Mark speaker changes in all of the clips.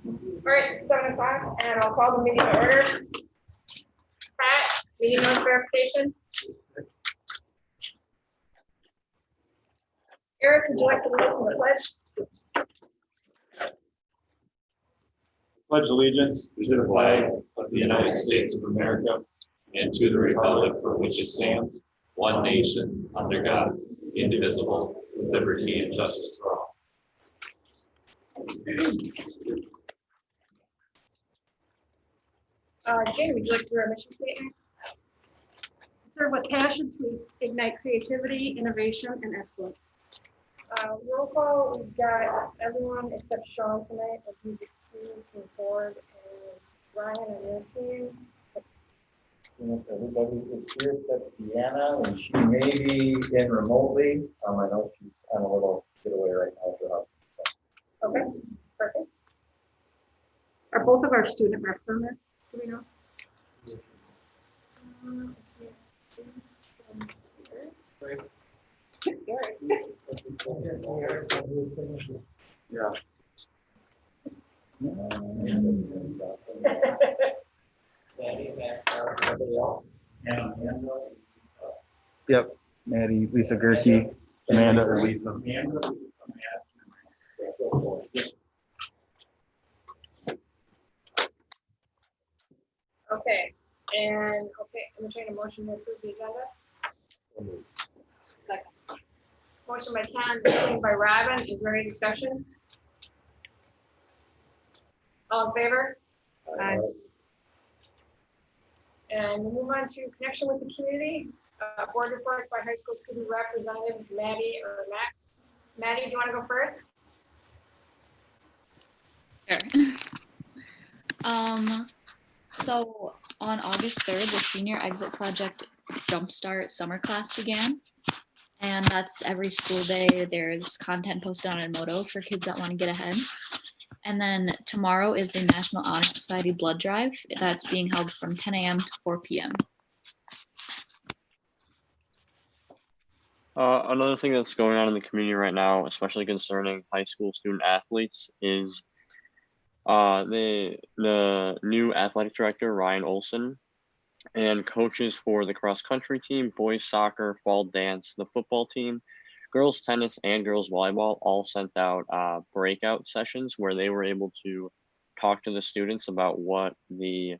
Speaker 1: All right, 7 o'clock, and I'll call the meeting to order. Pat, meeting notes verification. Eric, would you like to lead us in the pledge?
Speaker 2: Pledge allegiance to the flag of the United States of America and to the republic for which it stands, one nation, under God, indivisible, with liberty and justice for all.
Speaker 1: Jane, would you like to do our mission statement?
Speaker 3: Serve with passion to ignite creativity, innovation, and excellence.
Speaker 1: Roll call, we've got everyone except Sean tonight, as he's excused from board, and Ryan and Nancy.
Speaker 4: If everybody is here except Deanna, and she may be in remotely. I know she's on a little getaway right now at her house.
Speaker 1: Okay, perfect.
Speaker 3: Are both of our student reps on there? Do we know?
Speaker 4: Yeah.
Speaker 5: Yep, Maddie, Lisa Gerke, Amanda or Lisa.
Speaker 1: Okay, and I'll entertain a motion to approve the agenda. Second. Motion by Ken, second by Robin. Is there any discussion? All in favor?
Speaker 3: Aye.
Speaker 1: And we'll move on to connection with the community. Board reports by high school student representatives, Maddie or Max. Maddie, do you want to go first?
Speaker 6: Sure. So on August 3rd, the Senior Exit Project Jumpstart Summer Class began. And that's every school day. There's content posted on Edmodo for kids that want to get ahead. And then tomorrow is the National Honor Society Blood Drive. That's being held from 10 a.m. to 4 p.m.
Speaker 7: Another thing that's going on in the community right now, especially concerning high school student athletes, is the new athletic director, Ryan Olson, and coaches for the cross country team, boys soccer, fall dance, the football team, girls tennis, and girls volleyball all sent out breakout sessions where they were able to talk to the students about what the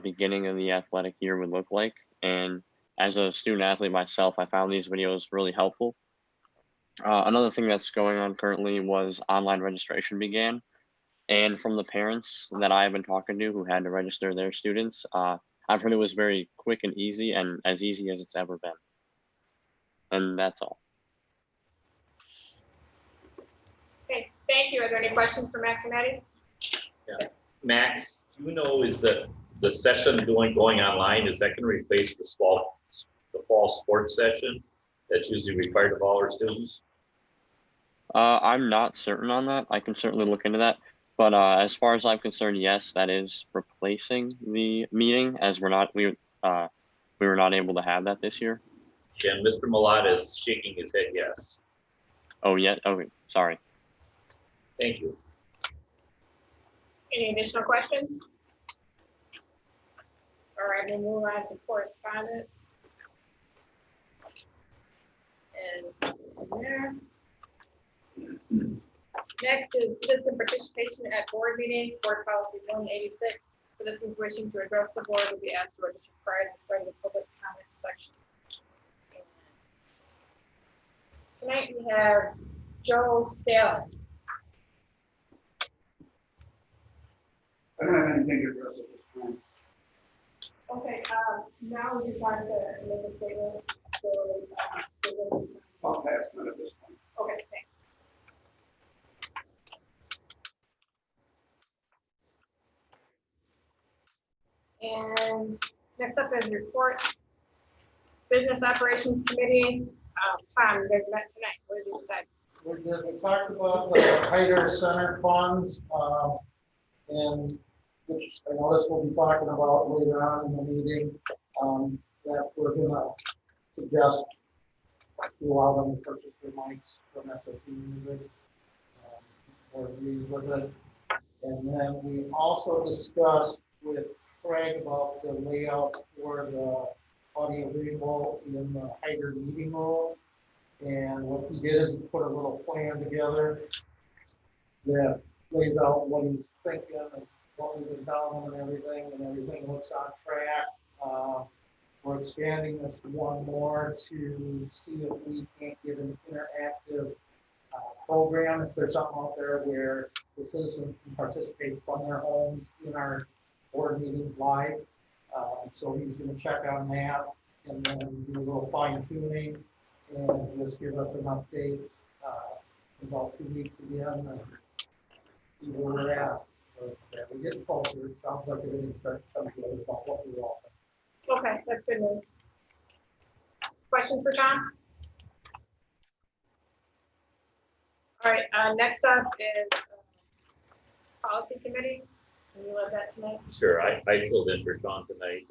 Speaker 7: beginning of the athletic year would look like. And as a student athlete myself, I found these videos really helpful. Another thing that's going on currently was online registration began. And from the parents that I have been talking to who had to register their students, I've heard it was very quick and easy, and as easy as it's ever been. And that's all.
Speaker 1: Okay, thank you. Are there any questions for Max or Maddie?
Speaker 8: Yeah. Max, do you know, is the session going online, is that going to replace the fall sports session that's usually required of all our students?
Speaker 7: I'm not certain on that. I can certainly look into that. But as far as I'm concerned, yes, that is replacing the meeting, as we were not able to have that this year.
Speaker 8: And Mr. Malata is shaking his head yes.
Speaker 7: Oh, yeah. Okay, sorry.
Speaker 8: Thank you.
Speaker 1: Any additional questions? All right, we'll move on to correspondence. And there. Next is citizen participation at board meetings, board policy 186. Citizens wishing to address the board will be asked to register prior to the start of the public comment section. Tonight we have Joe Salem.
Speaker 9: I don't have anything to address at this time.
Speaker 1: Okay, now is your time to make a statement. So,
Speaker 9: I'll pass that at this point.
Speaker 1: okay, thanks. And next up is reports. Business Operations Committee. Tom, you guys met tonight. What did you decide?
Speaker 10: We talked about the Hyder Center funds, and which I know this we'll be talking about later on in the meeting, that we're gonna suggest to allow them to purchase their mics from SSC Music. Or use with it. And then we also discussed with Craig about the layout for the audio visual in the Hyder meeting room. And what he did is he put a little plan together that lays out what he's thinking and what we've been telling him and everything looks on track. We're expanding this one more to see if we can't get an interactive program, if there's something out there where the citizens can participate from their homes in our board meetings live. So he's going to check on that and then do a little fine tuning and just give us an update in about 2 weeks again and see where we're at. But we're getting closer. It sounds like everything's starting to come together about what we want.
Speaker 1: Okay, that's good news. Questions for John? All right, next up is policy committee. Can you led that tonight?
Speaker 8: Sure, I filled in for Sean tonight.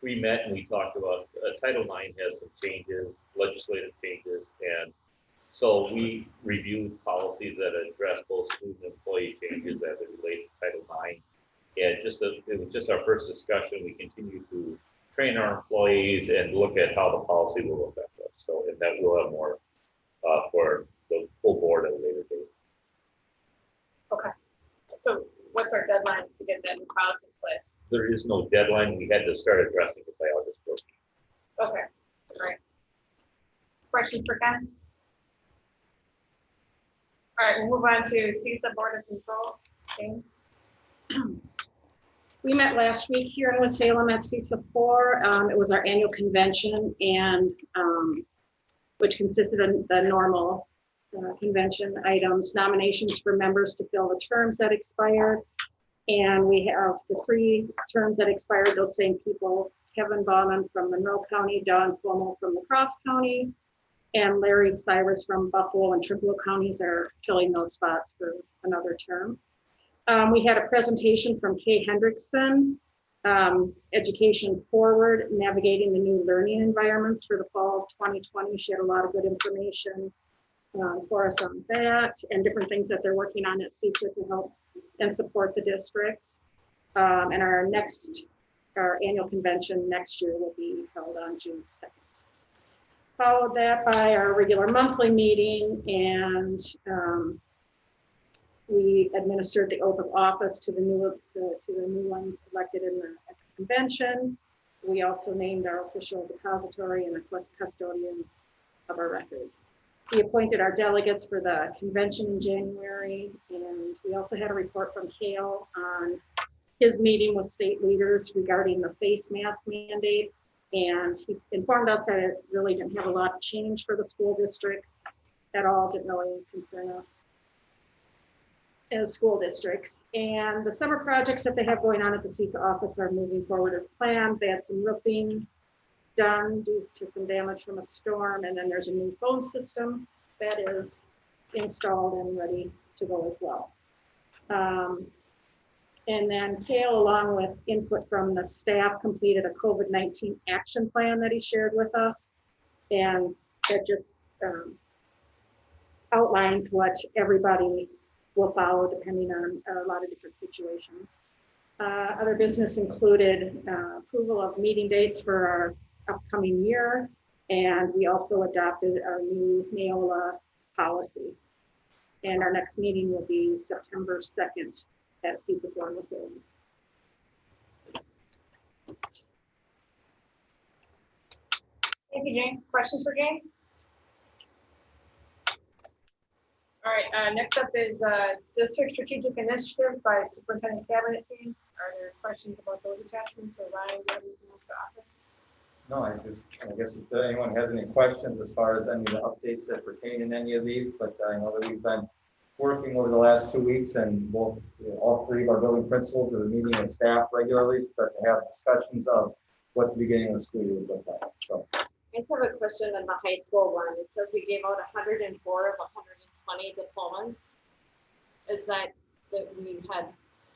Speaker 8: We met and we talked about, Title IX has some changes, legislative changes, and so we reviewed policies that address both student and employee changes as it relates to Title IX. And it was just our first discussion. We continue to train our employees and look at how the policy will affect us. So, and that we'll have more for the full board at a later date.
Speaker 1: Okay. So what's our deadline to get that new policy in place?
Speaker 8: There is no deadline. We had to start addressing it by August 14th.
Speaker 1: Okay, all right. Questions for Ken? All right, we'll move on to CISA Board of Control. Jane?
Speaker 3: We met last week here in West Salem at CISA 4. It was our annual convention and which consisted of the normal convention items, nominations for members to fill the terms that expired. And we have the 3 terms that expired, those same people, Kevin Bauman from Monroe County, Don Cuomo from La Crosse County, and Larry Cyrus from Buffalo and Trumbull counties are filling those spots for another term. We had a presentation from Kay Hendrickson, Education Forward, Navigating the New Learning Environments for the fall of 2020. She had a lot of good information for us on that and different things that they're working on at CISA to help and support the districts. And our annual convention next year will be held on June 2nd. Followed that by our regular monthly meeting, and we administered the oath of office to the new ones elected in the convention. We also named our official depository and the custodian of our records. We appointed our delegates for the convention in January, and we also had a report from Kale on his meeting with state leaders regarding the face mask mandate. And he informed us that it really didn't have a lot of change for the school districts at all, didn't really concern us as school districts. And the summer projects that they have going on at the CISA office are moving forward as planned. They had some roofing done due to some damage from a storm, and then there's a new phone system that is installed and ready to go as well. And then Kale, along with input from the staff, completed a COVID-19 action plan that he shared with us. And that just outlines what everybody will follow depending on a lot of different situations. Other business included approval of meeting dates for our upcoming year. And we also adopted our new NAOLA policy. And our next meeting will be September 2nd. At CISA 4 in the Salem.
Speaker 1: Thank you, Jane. Questions for Jane? All right, next up is district strategic initiatives by superintendent cabinet team. Are there questions about those attachments, or Ryan, do you have anything else to offer?
Speaker 4: No, I guess if anyone has any questions as far as any of the updates that pertain in any of these, but I know that we've been working over the last 2 weeks, and all 3 of our building principals are meeting with staff regularly to start to have discussions of what the beginning of the school year would look like. So
Speaker 11: I just have a question on the high school one. It says we gave out 104 of 120 diplomas. Is that we had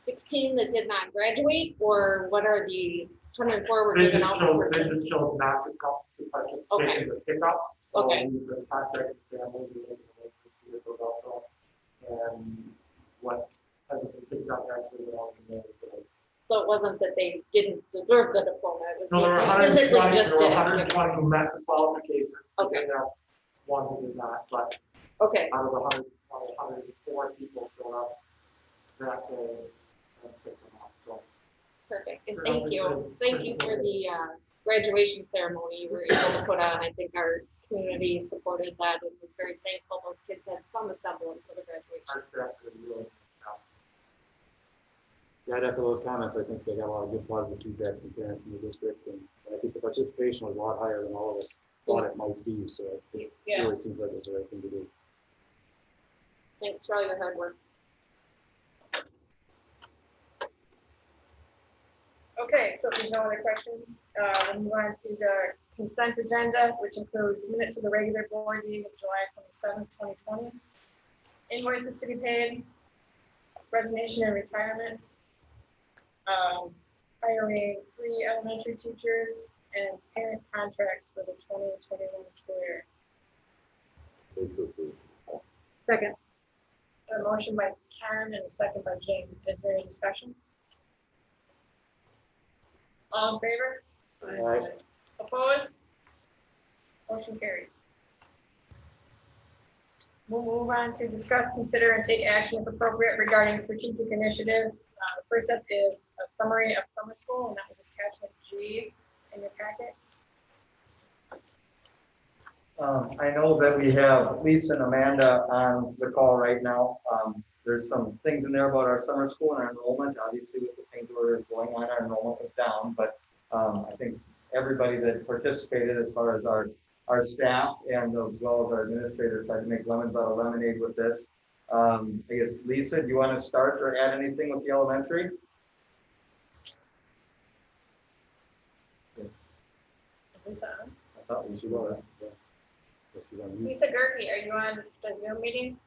Speaker 11: 16 that did not graduate, or what are the 104 were given out?
Speaker 9: They just chose not to come to participate in the pickup. So
Speaker 11: Okay.
Speaker 9: we've been contacting families and those also. And what
Speaker 10: as the kids not actually all committed to it.
Speaker 11: So it wasn't that they didn't deserve the diploma, it was
Speaker 10: No, there were
Speaker 11: that they
Speaker 10: 120,
Speaker 11: physically
Speaker 10: there
Speaker 11: just
Speaker 10: were
Speaker 11: didn't.
Speaker 10: 120 who met the qualifications.
Speaker 11: Okay.
Speaker 10: And that's one who did not, but
Speaker 11: Okay,
Speaker 10: out of the 104 people showed up that day and picked them up, so.
Speaker 11: perfect, and thank you for the graduation ceremony you were able to put on. I think our community supported that and was very thankful those kids had some semblance of a graduation.
Speaker 10: Our staff did really nice job.
Speaker 5: Yeah, I'd echo those comments. I think they got a lot of good positive feedback from parents in the district, and I think the participation was a lot higher than all of us thought it might be, so it
Speaker 1: Yeah.
Speaker 5: really seems like it's the right thing to do.
Speaker 11: Thanks for all your hard work.
Speaker 1: Okay, so if there's no other questions, we'll move on to the consent agenda, which includes minutes of the regular board meeting of July 27th, 2020. Invoices to be paid, resignation and retirements, hiring 3 elementary teachers, and parent contracts for the 2021 school year.
Speaker 8: Move to approve.
Speaker 3: Second.
Speaker 1: A motion by Karen and a second by Jane. Is there any discussion? All in favor?
Speaker 5: Aye.
Speaker 1: Opposed? Motion carried. We'll move on to discuss, consider, and take action if appropriate regarding strategic initiatives. The first up is a summary of summer school, and that was attachment G in your packet.
Speaker 4: I know that we have Lisa and Amanda on the call right now. There's some things in there about our summer school and our enrollment. Obviously, with the things that were going on, our enrollment was down, but I think everybody that participated, as far as our staff and as well as our administrators, tried to make lemons out of lemonade with this. I guess, Lisa, do you want to start or add anything with the elementary?
Speaker 1: Is Lisa on?
Speaker 4: I thought Lisa was. Yeah.
Speaker 1: Lisa Gerke, are you on the Zoom meeting?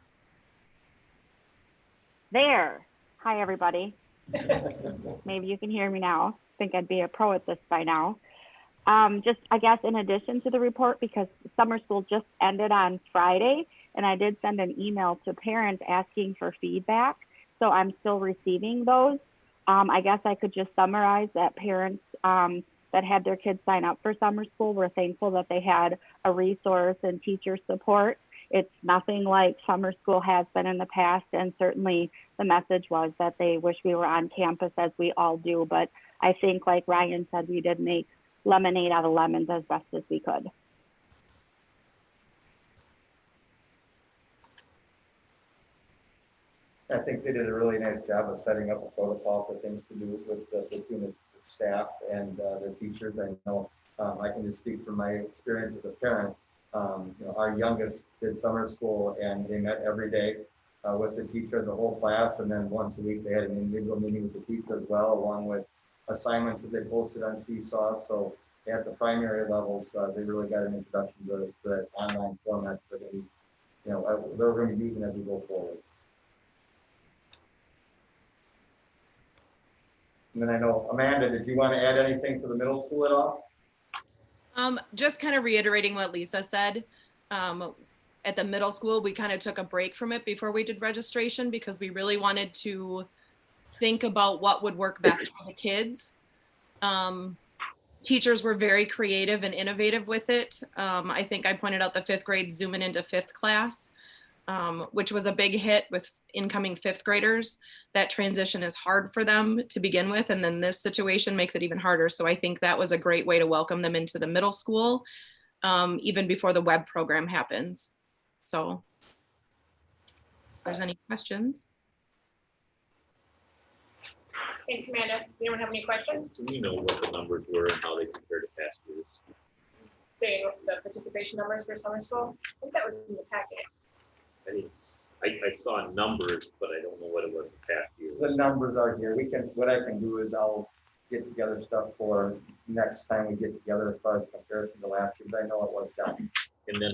Speaker 12: There. Hi, everybody. Maybe you can hear me now. Think I'd be a pro at this by now. Just, I guess, in addition to the report, because summer school just ended on Friday, and I did send an email to parents asking for feedback. So I'm still receiving those. I guess I could just summarize that parents that had their kids sign up for summer school were thankful that they had a resource and teacher support. It's nothing like summer school has been in the past, and certainly the message was that they wish we were on campus, as we all do. But I think, like Ryan said, we did make lemonade out of lemons as best as we could.
Speaker 4: I think they did a really nice job of setting up a protocol for things to do with between the staff and the teachers. I know I can just speak from my experience as a parent. Our youngest did summer school, and they met every day with the teacher as a whole class, and then once a week they had an individual meeting with the teacher as well, along with assignments that they posted on Seesaw. So at the primary levels, they really got an introduction to that online format that they're going to be using as we go forward. And then I know, Amanda, did you want to add anything for the middle school at all?
Speaker 13: Just kind of reiterating what Lisa said. At the middle school, we kind of took a break from it before we did registration because we really wanted to think about what would work best for the kids. Teachers were very creative and innovative with it. I think I pointed out the 5th grade zooming into 5th class, which was a big hit with incoming 5th graders. That transition is hard for them to begin with, and then this situation makes it even harder. So I think that was a great way to welcome them into the middle school, even before the web program happens. So if there's any questions.
Speaker 1: Thanks, Amanda. Does anyone have any questions?
Speaker 8: Do we know what the numbers were and how they compare to past years?
Speaker 1: The participation numbers for summer school? I think that was in the packet.
Speaker 8: I saw numbers, but I don't know what it was in past years.
Speaker 4: The numbers are here. What I can do is I'll get together stuff for next time we get together as far as comparison to last year, but I know it was down.
Speaker 8: And then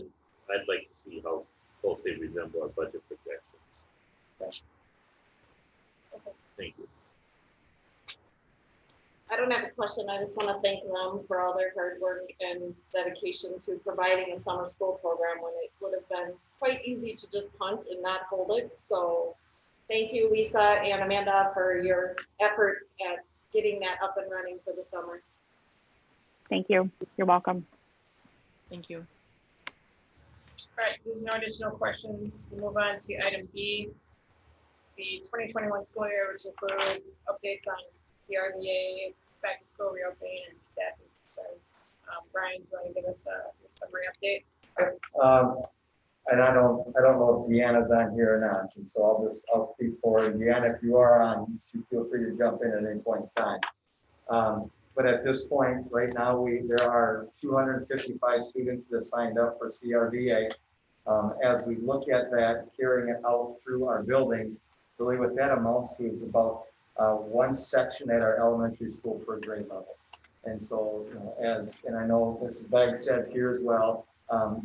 Speaker 8: I'd like to see how close they resemble our budget projections.
Speaker 1: Okay.
Speaker 8: Thank you.
Speaker 11: I don't have a question. I just want to thank them for all their hard work and dedication to providing a summer school program when it would have been quite easy to just punt and not hold it. So Thank you, Lisa and Amanda, for your efforts at getting that up and running for the summer.
Speaker 12: Thank you. You're welcome.
Speaker 13: Thank you.
Speaker 1: All right, there's no additional questions. We'll move on to item B, the 2021 school year, which includes updates on CRVA, back to school reopening, and staffing concerns. Brian, do you want to give us a summary update?
Speaker 4: And I don't know if Deanna's on here or not, and so I'll speak for her. Deanna, if you are on, you feel free to jump in at any point in time. But at this point, right now, there are 255 students that have signed up for CRVA. As we look at that, carrying it out through our buildings, really what that amounts to is about one section at our elementary school per grade level. And so, and I know Mrs. Begg says here as well,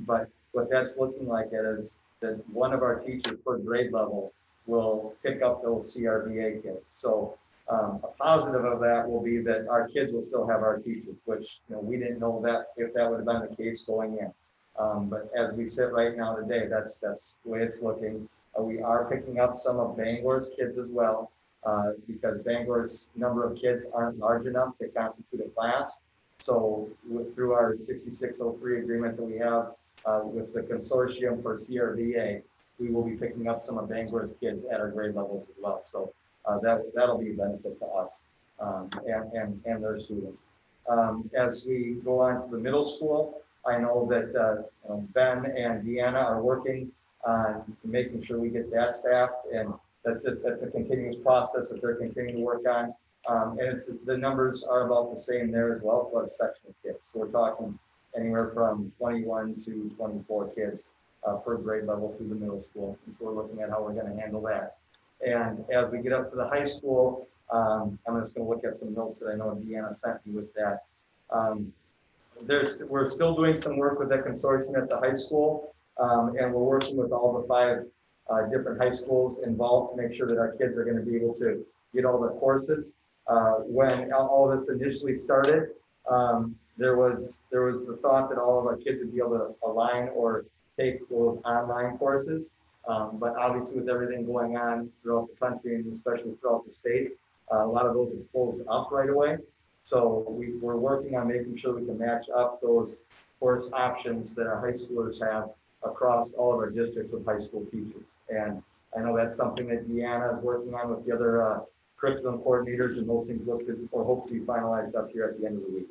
Speaker 4: but what that's looking like is that one of our teachers per grade level will pick up those CRVA kids. So a positive of that will be that our kids will still have our teachers, which we didn't know that if that would have been the case going in. But as we sit right now today, that's the way it's looking. We are picking up some of Bangor's kids as well, because Bangor's number of kids aren't large enough to constitute a class. So through our 6603 agreement that we have with the consortium for CRVA, we will be picking up some of Bangor's kids at our grade levels as well. So that'll be a benefit to us and their students. As we go on to the middle school, I know that Ben and Deanna are working on making sure we get that staffed, and that's a continuous process that they're continuing to work on. And the numbers are about the same there as well. It's about a section of kids. So we're talking anywhere from 21 to 24 kids per grade level through the middle school. And so we're looking at how we're going to handle that. And as we get up to the high school, I'm just going to look at some notes that I know Deanna sent me with that. We're still doing some work with that consortium at the high school, and we're working with all the 5 different high schools involved to make sure that our kids are going to be able to get all the courses. When all this initially started, there was the thought that all of our kids would be able to align or take those online courses. But obviously with everything going on throughout the country and especially throughout the state, a lot of those have closed up right away. So we're working on making sure we can match up those course options that our high schoolers have across all of our districts with high school teachers. And I know that's something that Deanna is working on with the other curriculum coordinators, and those things look to or hope to be finalized up here at the end of the week.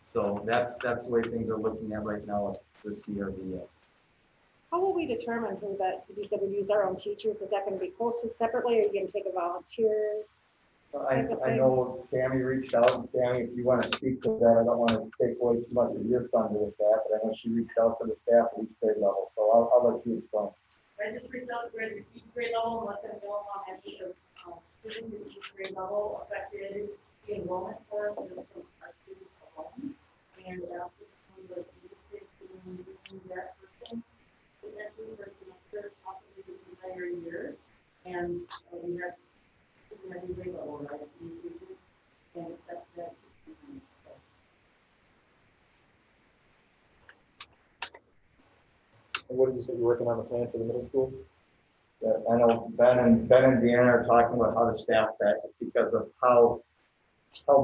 Speaker 4: So that's the way things are looking at right now with the CRVA.
Speaker 3: How will we determine who that, you said we use our own teachers, is that going to be posted separately, or are you going to take a volunteers?
Speaker 4: I know Tammy reached out, and Tammy, if you want to speak to that, I don't want to take away too much of your thunder with that, but I know she reached out to the staff at each grade level, so I'll let you explain.
Speaker 14: I just reached out to each grade level and let them know how many students at each grade level affected the enrollment for our students alone. And after the district doing that person, potentially for semester, possibly this entire year. And we have every grade level, right? And accept that.
Speaker 5: And what did you say, you're working on the plan for the middle school?
Speaker 4: Yeah, I know Ben and Deanna are talking about how to staff that, just because of how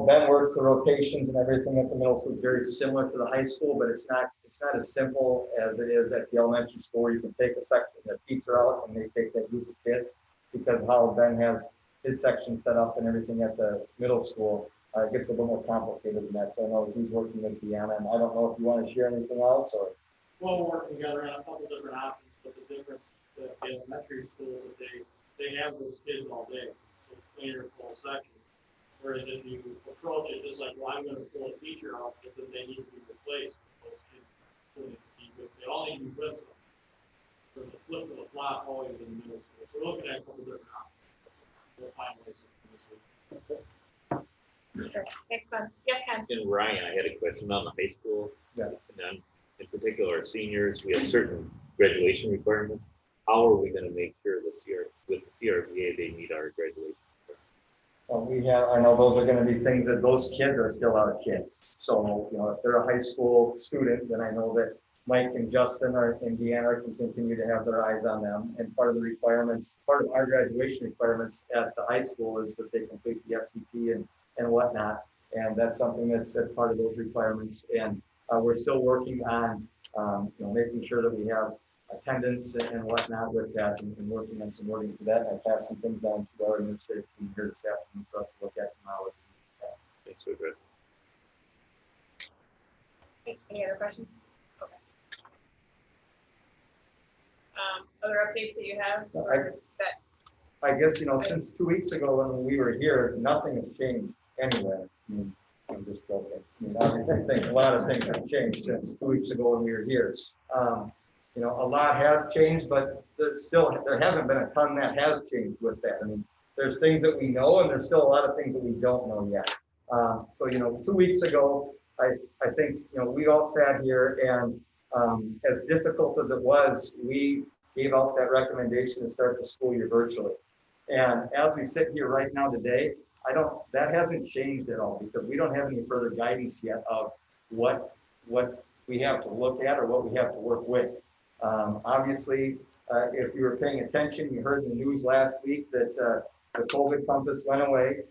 Speaker 4: Ben works the rotations and everything at the middle school is very similar to the high school, but it's not as simple as it is at the elementary school, where you can take a section, a teacher out, and they take that group of kids, because of how Ben has his section set up and everything at the middle school. It gets a little more complicated than that. So I know he's working with Deanna, and I don't know if you want to share anything else, or.
Speaker 10: We'll work together on a couple different options, but the difference that the elementary schools, that they have those kids all day, so it's cleaner full section. Whereas if you approach it just like, well, I'm going to pull a teacher out, but then they need to be replaced with those kids. So they all need to be with them. So the flip of the flop always in the middle school. So we're looking at a couple different options. We'll finalize something this week.
Speaker 1: Sure. Thanks, Ben. Yes, Ken.
Speaker 8: And Ryan, I had a question on the high school.
Speaker 4: Yeah.
Speaker 8: And then in particular, seniors, we have certain graduation requirements. How are we going to make sure this year with the CRVA they meet our graduation?
Speaker 4: Well, I know those are going to be things that those kids are still our kids. So, if they're a high school student, then I know that Mike and Justin and Deanna can continue to have their eyes on them. And part of the requirements, part of our graduation requirements at the high school is that they complete the FCP and whatnot. And that's something that's part of those requirements. And we're still working on, making sure that we have attendance and whatnot with that, and working on some wording for that. And I passed some things on to our administrative team here this afternoon for us to look at tomorrow.
Speaker 8: Thanks, so good.
Speaker 1: Any other questions? Okay. Other updates that you have or that?
Speaker 4: I guess, since 2 weeks ago when we were here, nothing has changed anywhere. I mean, I'm just joking. I mean, obviously, I think a lot of things have changed since 2 weeks ago when we were here. A lot has changed, but there hasn't been a ton that has changed with that. I mean, there's things that we know, and there's still a lot of things that we don't know yet. So 2 weeks ago, I think, we all sat here and as difficult as it was, we gave out that recommendation to start the school year virtually. And as we sit here right now today, that hasn't changed at all because we don't have any further guidance yet of what we have to look at or what we have to work with. Obviously, if you were paying attention, you heard in the news last week that the COVID compass went away.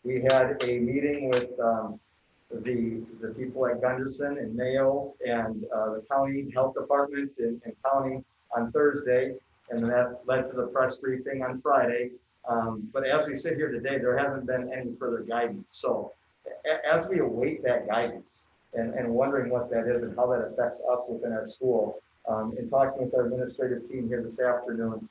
Speaker 4: We had a meeting with the people at Gunderson and Mayo and the county health department and county on Thursday, and that led to the press briefing on Friday. But as we sit here today, there hasn't been any further guidance. So as we await that guidance and wondering what that is and how that affects us within our school, and talking with our administrative team here this afternoon,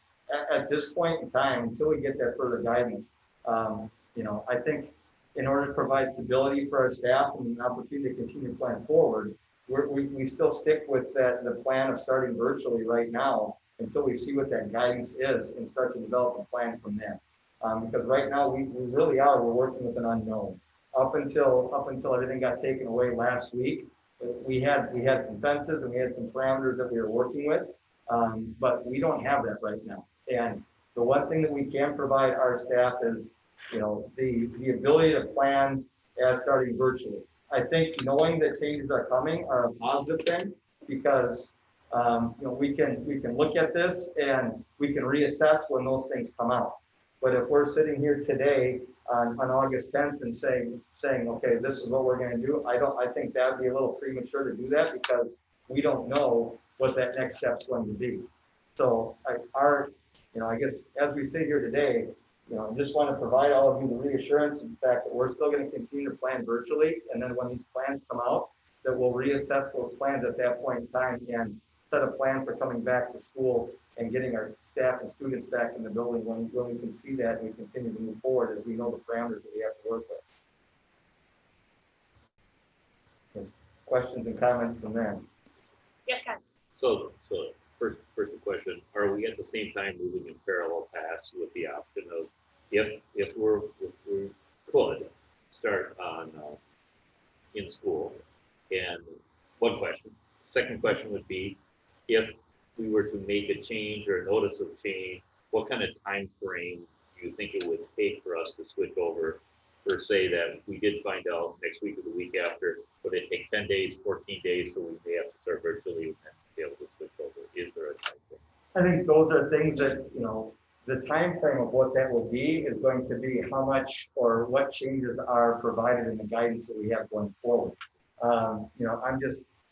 Speaker 4: at this point in time, until we get that further guidance, I think in order to provide stability for our staff and an opportunity to continue to plan forward, we still stick with the plan of starting virtually right now until we see what that guidance is and start to develop a plan from there. Because right now we're working with an unknown. Up until everything got taken away last week, we had some fences and we had some parameters that we were working with, but we don't have that right now. And the one thing that we can provide our staff is, the ability to plan as starting virtually. I think knowing that changes are coming are a positive thing because we can look at this and we can reassess when those things come out. But if we're sitting here today on August 10th and saying, okay, this is what we're going to do, I think that would be a little premature to do that because we don't know what that next step is going to be. So I guess as we sit here today, I just want to provide all of you the reassurance in the fact that we're still going to continue to plan virtually. And then when these plans come out, that we'll reassess those plans at that point in time and set a plan for coming back to school and getting our staff and students back in the building when we can see that and we continue to move forward as we know the parameters that we have to work with. There's questions and comments from there.
Speaker 1: Yes, Ken.
Speaker 8: So first question, are we at the same time moving in parallel paths with the option of if we could start on in school? And one question. Second question would be, if we were to make a change or a notice of change, what kind of time frame do you think it would take for us to switch over? For say that we did find out next week or the week after, would it take 10 days, 14 days, so we may have to start virtually and be able to switch over? Is there a time frame?
Speaker 4: I think those are things that, the time frame of what that will be is going to be how much or what changes are provided in the guidance that we have going forward.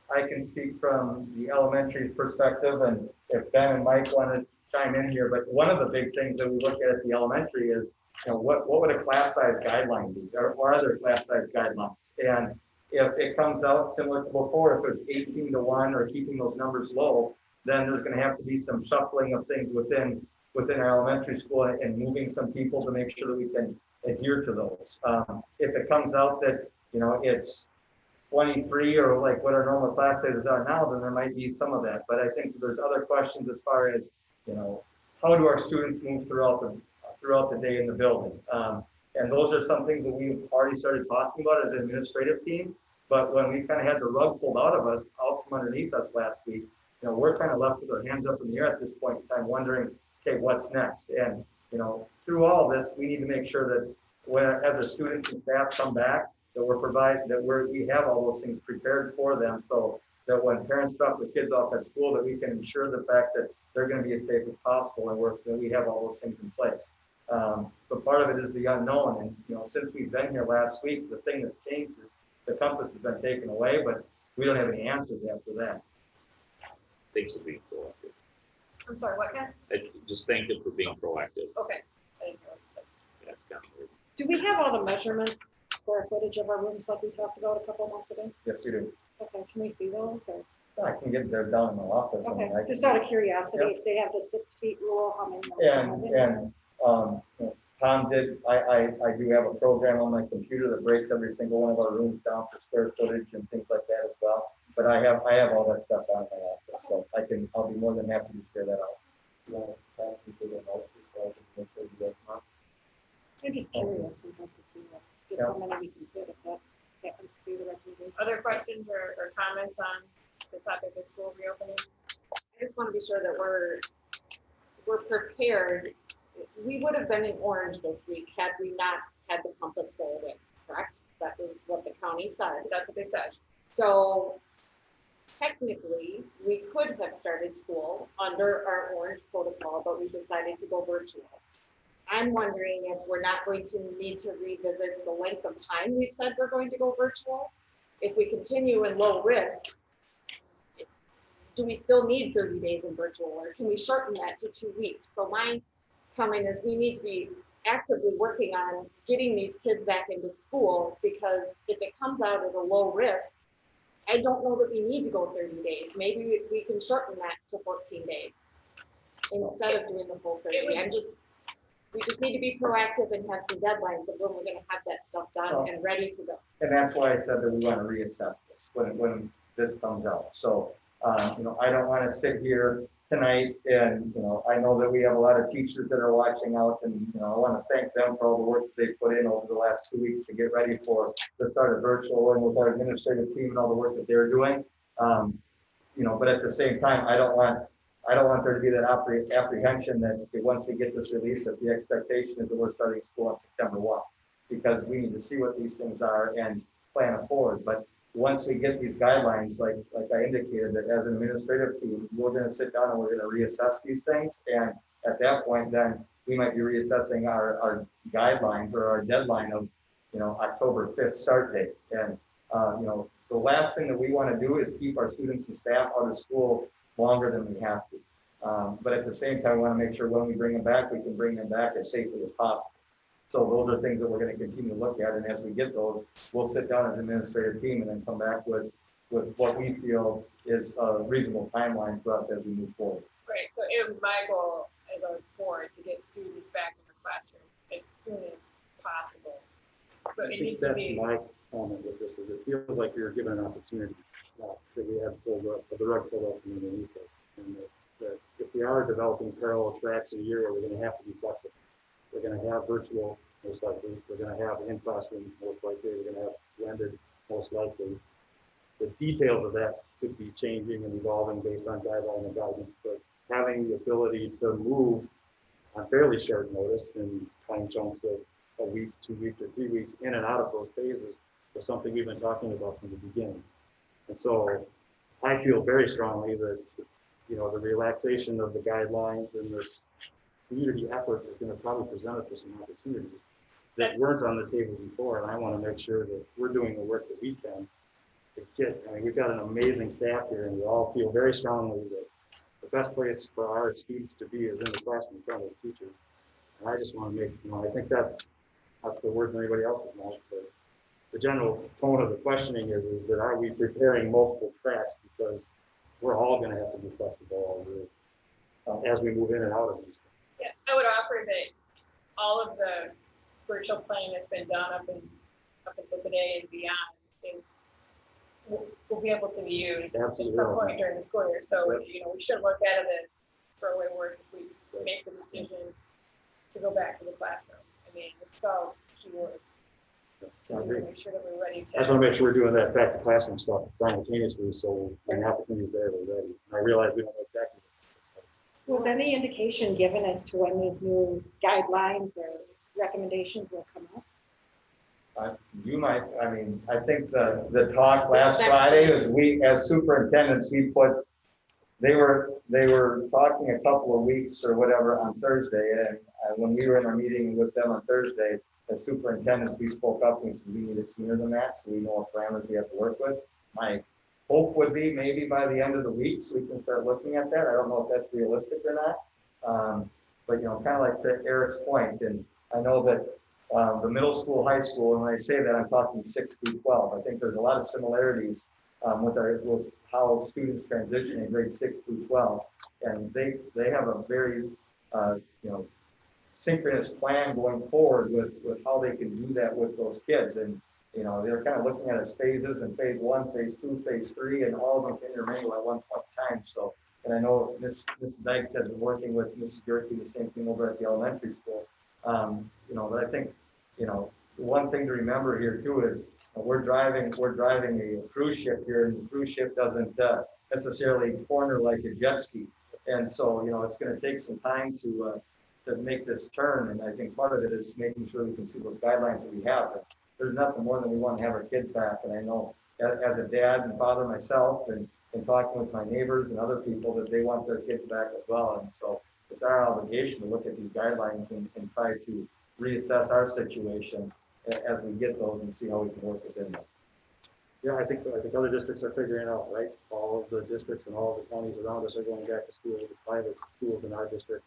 Speaker 4: I can speak from the elementary perspective, and if Ben and Mike want to chime in here, but one of the big things that we look at the elementary is, what would a class size guideline be? Or are there class size guidelines? And if it comes out similar to before, if it's 18-1 or keeping those numbers low, then there's going to have to be some shuffling of things within our elementary school and moving some people to make sure that we can adhere to those. If it comes out that, it's 23 or like what our normal class sizes are now, then there might be some of that. But I think there's other questions as far as, how do our students move throughout the day in the building? And those are some things that we've already started talking about as an administrative team. But when we kind of had the rug pulled out from underneath us last week, we're kind of left with our hands up in the air at this point in time, wondering, okay, what's next? And, through all this, we need to make sure that as our students and staff come back, that we have all those things prepared for them. So that when parents drop their kids off at school, that we can ensure the fact that they're going to be as safe as possible and that we have all those things in place. But part of it is the unknown. And, you know, since we've been here last week, the thing that's changed is the compass has been taken away, but we don't have any answers after that.
Speaker 8: Thanks for being proactive.
Speaker 1: I'm sorry, what, Ken?
Speaker 8: I just thank them for being proactive.
Speaker 1: Okay. I didn't hear what you said.
Speaker 8: Yeah, it's kind of weird.
Speaker 3: Do we have all the measurements, square footage of our rooms like we talked about a couple months ago?
Speaker 4: Yes, we do.
Speaker 3: Okay, can we see those or?
Speaker 4: I can get there down in my office. I
Speaker 3: Okay,
Speaker 4: mean,
Speaker 3: just out of curiosity,
Speaker 4: Yep.
Speaker 3: if they have the 6 feet rule, how many?
Speaker 4: And you know, Tom did, I do have a program on my computer that breaks every single one of our rooms down for square footage and things like that as well. But I have all that stuff down in my office, so I'll be more than happy to share that out.
Speaker 3: I'm just curious, I'd like to see what, just how many we can fit if that happens to the recommendation.
Speaker 1: Other questions or comments on the topic of school reopening?
Speaker 11: I just want to be sure that we're prepared. We would have been in orange this week had we not had the compass go in, correct? That was what the county said.
Speaker 1: That's what they said.
Speaker 11: So technically, we could have started school under our orange protocol, but we decided to go virtual. I'm wondering if we're not going to need to revisit the length of time we've said we're going to go virtual. If we continue in low risk, do we still need 30 days in virtual, or can we shorten that to 2 weeks? So my comment is we need to be actively working on getting these kids back into school, because if it comes out at a low risk, I don't know that we need to go 30 days. Maybe we can shorten that to 14 days instead of doing the full 30. We just need to be proactive and have some deadlines of when we're going to have that stuff done and ready to go.
Speaker 4: And that's why I said that we want to reassess this when this comes out. So, you know, I don't want to sit here tonight and, you know, I know that we have a lot of teachers that are watching out, and, you know, I want to thank them for all the work that they put in over the last 2 weeks to get ready for the start of virtual, and with our administrative team and all the work that they're doing. You know, but at the same time, I don't want there to be that apprehension that okay, once we get this release, that the expectation is that we're starting school on September 1, because we need to see what these things are and plan forward. But once we get these guidelines, like I indicated, that as an administrative team, we're going to sit down and we're going to reassess these things. And at that point, then we might be reassessing our guidelines or our deadline of, you know, October 5th start date. And, you know, the last thing that we want to do is keep our students and staff out of school longer than we have to. But at the same time, we want to make sure when we bring them back, we can bring them back as safely as possible. So those are things that we're going to continue to look at. And as we get those, we'll sit down as an administrative team and then come back with what we feel is a reasonable timeline for us as we move forward.
Speaker 1: Right, so it was my goal as a board to get students back in the classroom as soon as possible. But it needs to be.
Speaker 5: That's my comment with this, is it feels like you're given an opportunity that we have pulled up, the rug pulled up from underneath us. And that if we are developing parallel tracks a year, we're going to have to be flexible. We're going to have virtual, most likely. We're going to have in-classroom, most likely. We're going to have blended, most likely. The details of that could be changing and evolving based on guideline and guidance, but having the ability to move on fairly short notice in time chunks of a week, 2 weeks, or 3 weeks in and out of those phases was something we've been talking about from the beginning. And so I feel very strongly that, you know, the relaxation of the guidelines and this community effort is going to probably present us with some opportunities that weren't on the table before. And I want to make sure that we're doing the work that we can to get, I mean, we've got an amazing staff here, and we all feel very strongly that the best place for our students to be is in the classroom in front of the teachers. And I just want to make, you know, I think that's not the word in anybody else's mouth, but the general tone of the questioning is that are we preparing multiple tracks, because we're all going to have to be flexible as we move in and out of these things.
Speaker 1: Yeah, I would offer that all of the virtual planning that's been done up until today and beyond is will be able to be used at some point during the school year. So, you know, we should look at it as throwaway work if we make the decision to go back to the classroom. I mean, this is all keyword. To make sure that we're ready to.
Speaker 5: I just want to make sure we're doing that back to classroom stuff simultaneously, so when the opportunities there, we're ready. And I realize we don't know exactly.
Speaker 3: Was any indication given as to when these new guidelines or recommendations will come up?
Speaker 4: You might, I mean, I think the talk last
Speaker 11: Next
Speaker 4: Friday
Speaker 11: week.
Speaker 4: is we, as superintendents, we put, they were talking a couple of weeks or whatever on Thursday, and when we were in our meeting with them on Thursday, as superintendents, we spoke up, and we said we need it sooner than that, so we know what parameters we have to work with. My hope would be maybe by the end of the week, so we can start looking at that. I don't know if that's realistic or not. But, you know, kind of like to Eric's point, and I know that the middle school, high school, and when I say that, I'm talking 6 through 12. I think there's a lot of similarities with how students transition in grade 6 through 12, and they have a very you know, synchronous plan going forward with how they can do that with those kids. And you know, they're kind of looking at it as phases, and phase 1, phase 2, phase 3, and all of them can intermingle at one point in time. So, and I know Mrs. Dykes has been working with Mrs. Gerke, the same thing over at the elementary school. You know, but I think, you know, one thing to remember here too is we're driving a cruise ship here, and the cruise ship doesn't necessarily corner like a jet ski. And so, you know, it's going to take some time to make this turn. And I think part of it is making sure we can see those guidelines that we have. But there's nothing more than we want to have our kids back. And I know as a dad and father myself, and talking with my neighbors and other people, that they want their kids back as well. And so it's our obligation to look at these guidelines and try to reassess our situation as we get those and see how we can work within them.
Speaker 5: Yeah, I think so. I think other districts are figuring it out, right? All of the districts and all of the counties around us are going back to school. The private schools in our district,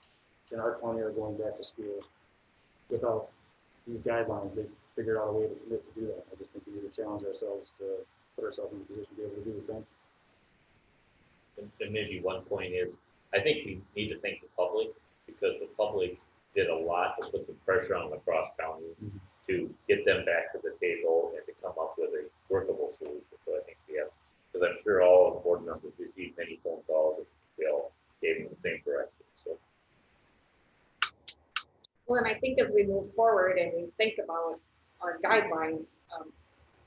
Speaker 5: in our county, are going back to school without these guidelines. They figured out a way to commit to do that. I just think we need to challenge ourselves to put ourselves in a position to be able to do the same.
Speaker 8: And maybe one point is, I think we need to thank the public, because the public did a lot to put some pressure on La Crosse County to get them back to the table and to come up with a workable solution. So I think we have, because I'm sure all the board members received many phone calls, and they all gave them the same direction. So.
Speaker 11: Well, and I think as we move forward and we think about our guidelines,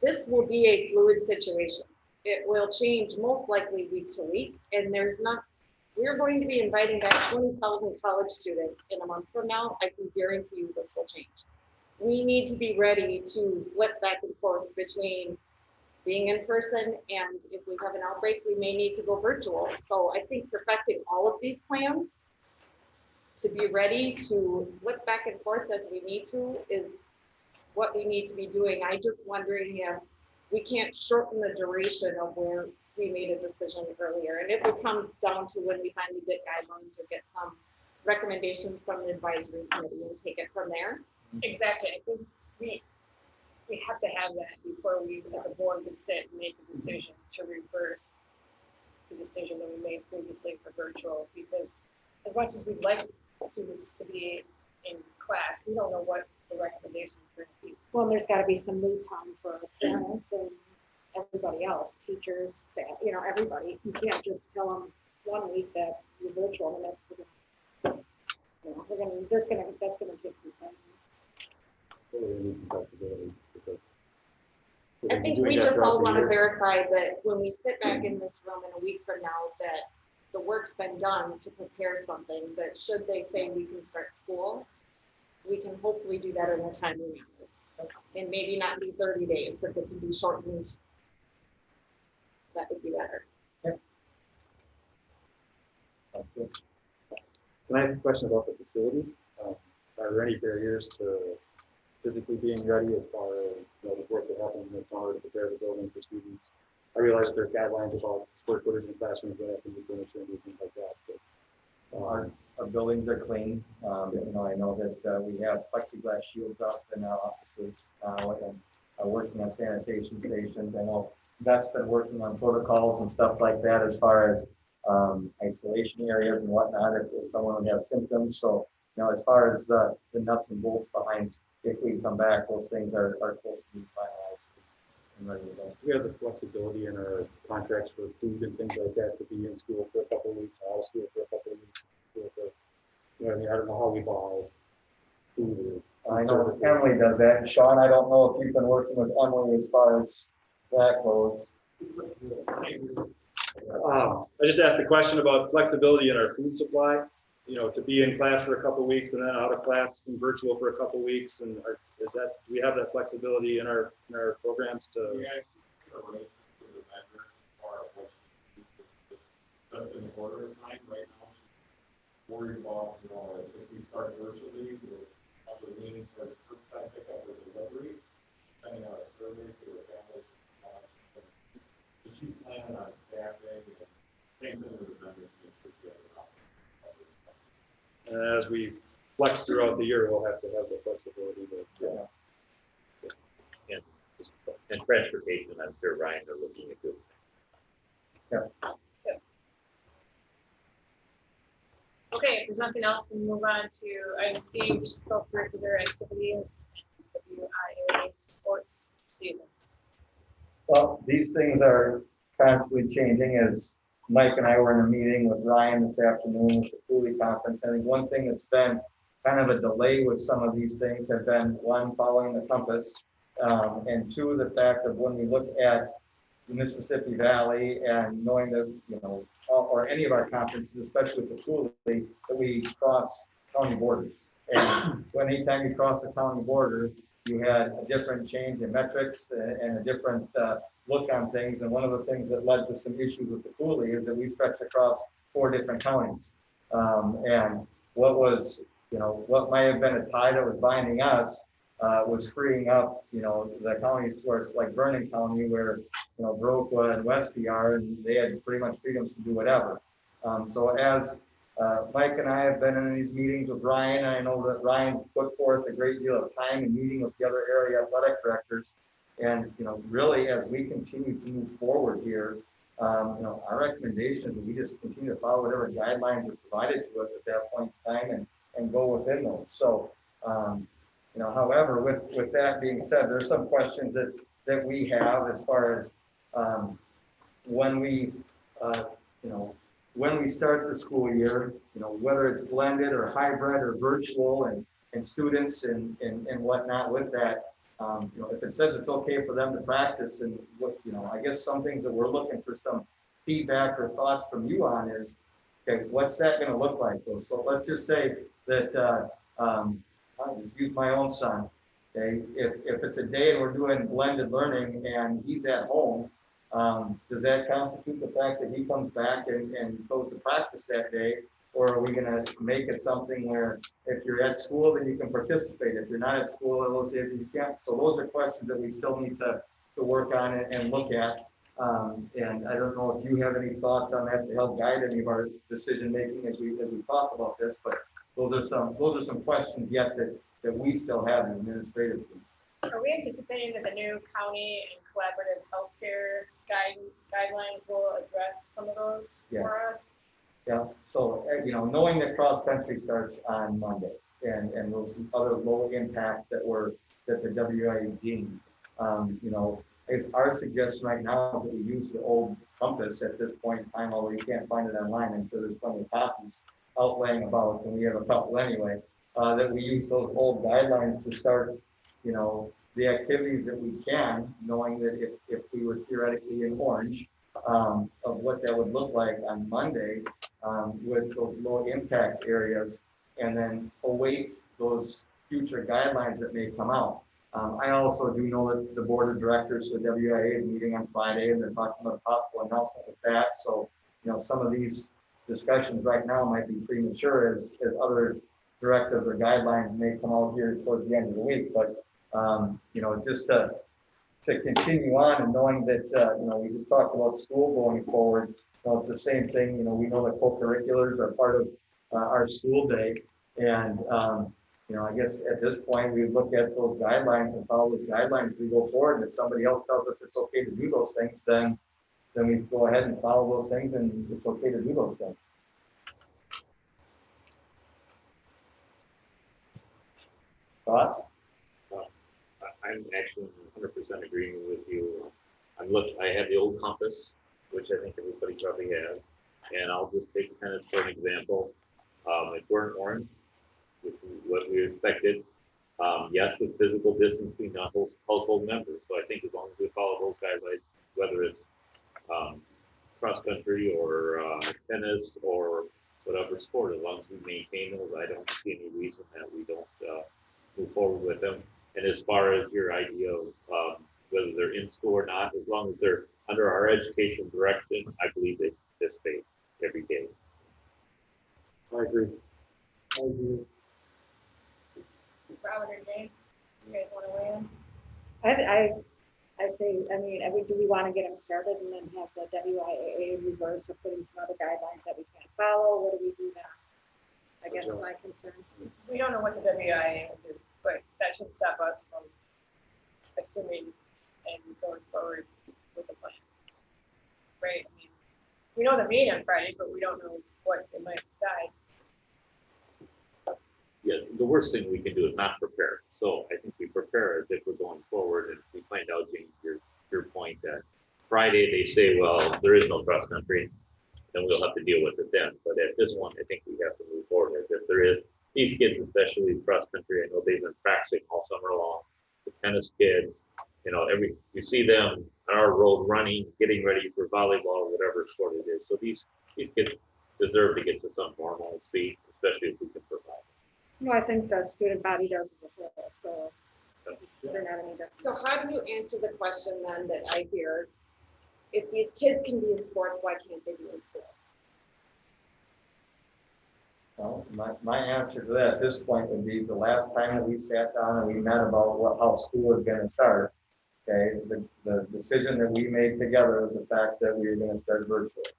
Speaker 11: this will be a fluid situation. It will change most likely week to week, and we're going to be inviting back 20,000 college students in a month from now. I can guarantee you this will change. We need to be ready to flip back and forth between being in person, and if we have an outbreak, we may need to go virtual. So I think perfecting all of these plans to be ready to flip back and forth as we need to is what we need to be doing. I just wondering if we can't shorten the duration of where we made a decision earlier. And if it comes down to when we finally get guidelines or get some recommendations from the advisory committee and take it from there.
Speaker 1: Exactly. I think we have to have that before we, as a board, can sit and make a decision to reverse the decision that we made previously for virtual. Because as much as we'd like students to be in class, we don't know what the recommendations are going to be.
Speaker 3: Well, there's got to be some lead time for parents and everybody else, teachers, staff, you know, everybody. You can't just tell them 1 week that you're virtual and the next week, you know, that's going to take some time.
Speaker 5: Totally need some flexibility, because
Speaker 11: I think we just all want to verify that when we sit back in this room in a week from now, that the work's been done to prepare something that should they say we can start school, we can hopefully do that in a timely manner. And maybe not be 30 days, if it can be shortened, that would be better.
Speaker 5: Can I ask a question about the facility? Are there any barriers to physically being ready as far as, you know, the work that happens in the summer to prepare the building for students? I realize that there are guidelines about square footage in classrooms that have to be furniture and things like that. But,
Speaker 4: our buildings are clean. You know, I know that we have plexiglass shields up in our offices and working on sanitation stations. I know that's been working on protocols and stuff like that as far as isolation areas and whatnot if someone would have symptoms. So, you know, as far as the nuts and bolts behind if we come back, those things are close to being finalized and ready to go.
Speaker 5: we have the flexibility in our contracts for food and things like that to be in school for a couple of weeks, out of school for a couple of weeks. You know, I mean, I don't know how we buy food.
Speaker 4: I know Emily does that. And Sean, I don't know if you've been working with Emily as far as that goes.
Speaker 5: I just asked the question about flexibility in our food supply, you know, to be in class for a couple of weeks and then out of class and virtual for a couple of weeks. And is Is that, do we have that flexibility in our programs to?
Speaker 2: We actually arrange for the vendor or what just in the order of time right now. She's worried about, if we start virtually, we'll have to lean towards curbside pickup or delivery, sending out a survey to the families. So she's planning on staffing and same thing with the vendors.
Speaker 5: And as we flex throughout the year, we'll have to have the flexibility to.
Speaker 8: And transportation, I'm sure Ryan are looking at this.
Speaker 1: Okay, if there's nothing else, we move on to item C, which is co-curricular activities and WIA sports seasons.
Speaker 4: Well, these things are constantly changing. As Mike and I were in a meeting with Ryan this afternoon with the Cooley Conference. I think one thing that's been kind of a delay with some of these things have been, one, following the compass, and two, the fact of when we look at the Mississippi Valley and knowing that, or any of our conferences, especially with the Cooley, that we cross county borders. And anytime you cross the county border, you had a different change in metrics and a different look on things. And one of the things that led to some issues with the Cooley is that we stretched across 4 different counties. And what was, what might have been a tie that was binding us was freeing up, the counties towards like Vernon County where, Viroqua and Westby are, and they had pretty much freedoms to do whatever. So as Mike and I have been in these meetings with Ryan, I know that Ryan's put forth a great deal of time in meeting with the other area athletic directors. And, really as we continue to move forward here, our recommendation is that we just continue to follow whatever guidelines are provided to us at that point in time and go within those. So, however, with that being said, there's some questions that we have as far as when we start the school year, whether it's blended or hybrid or virtual and students and whatnot with that, if it says it's okay for them to practice and what, I guess some things that we're looking for some feedback or thoughts from you on is, okay, what's that going to look like? So let's just say that, I'll just use my own son. Okay, if it's a day and we're doing blended learning and he's at home, does that constitute the fact that he comes back and goes to practice that day? Or are we going to make it something where if you're at school, then you can participate. If you're not at school those days, you can't. So those are questions that we still need to work on and look at. And I don't know if you have any thoughts on that to help guide any of our decision making as we talk about this. But those are some questions yet that we still have administratively.
Speaker 1: Are we anticipating that the new county and collaborative healthcare guidelines will address some of those for us?
Speaker 4: Yeah, so, knowing that cross-country starts on Monday and those other low impact that the WIA deemed, it's our suggestion right now is that we use the old compass at this point in time, although you can't find it online. I'm sure there's plenty of copies out laying about, and we have a couple anyway, that we use those old guidelines to start, the activities that we can, knowing that if we were theoretically in orange, of what that would look like on Monday with those low impact areas, and then await those future guidelines that may come out. I also do know that the board of directors for WIA is meeting on Friday, and they're talking about a possible announcement with that. So, some of these discussions right now might be premature as other directives or guidelines may come out here towards the end of the week. But, just to continue on and knowing that, we just talked about school going forward. It's the same thing. We know that co-curriculars are part of our school day. And, I guess at this point, we look at those guidelines and follow those guidelines as we go forward. And if somebody else tells us it's okay to do those things, then we go ahead and follow those things, and it's okay to do those things. Thoughts?
Speaker 8: I'm actually 100% agreeing with you. I have the old compass, which I think everybody probably has, and I'll just take tennis for an example. If we're in orange, which is what we expected, yes, with physical distancing, not household members. So I think as long as we follow those guidelines, whether it's cross country or tennis or whatever sport, as long as we maintain those, I don't see any reason that we don't move forward with them. And as far as your idea of whether they're in school or not, as long as they're under our education direction, I believe they participate every day.
Speaker 5: I agree. I agree.
Speaker 1: Robert or Jane, you guys want to weigh in?
Speaker 3: I say, I mean, do we want to get them started and then have the WIAA reverse of putting some other guidelines that we can't follow? What do we do now? I guess my concern.
Speaker 1: We don't know what the WIA will do, but that should stop us from assuming and going forward with the plan. Right? I mean, we know the meeting on Friday, but we don't know what they might decide.
Speaker 8: Yeah, the worst thing we can do is not prepare. So I think we prepare as if we're going forward, and we find out, James, your point that Friday they say, well, there is no cross country, then we'll have to deal with it then. But at this one, I think we have to move forward as if there is. These kids, especially cross country, I know they've been practicing all summer long. The tennis kids, you see them on our road running, getting ready for volleyball, whatever sport it is. So these kids deserve to get to some normalcy, especially if we can provide.
Speaker 3: No, I think the student body does as a whole, so they're not any different.
Speaker 11: So how do you answer the question then that I hear? If these kids can be in sports, why can't they be in school?
Speaker 4: Well, my answer to that at this point would be the last time that we sat down and we met about how school is going to start. Okay, the decision that we made together was the fact that we were going to start virtually.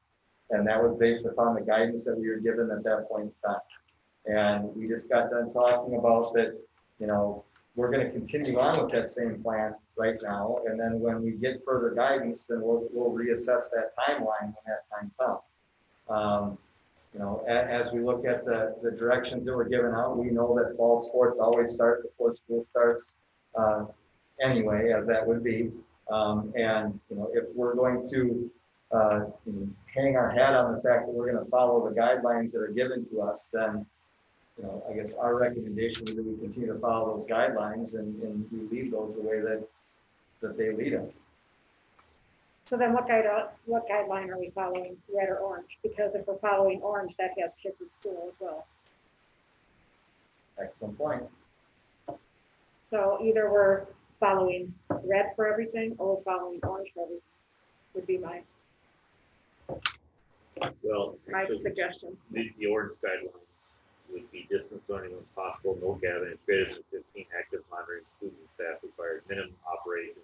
Speaker 4: And that was based upon the guidance that we were given at that point in time. And we just got done talking about that, we're going to continue on with that same plan right now. And then when we get further guidance, then we'll reassess that timeline when that time comes. As we look at the directions that were given out, we know that fall sports always start before school starts anyway, as that would be. If we're going to hang our hat on the fact that we're going to follow the guidelines that are given to us, then I guess our recommendation is that we continue to follow those guidelines and we leave those the way that they lead us.
Speaker 3: So then what guideline are we following, red or orange? Because if we're following orange, that has kids in school as well.
Speaker 4: Excellent point.
Speaker 3: So either we're following red for everything or we're following orange for everything, would be my suggestion.
Speaker 8: The orange guidelines would be distance learning when possible, no gathering greater than 15 active monitoring student staff required, minimum operation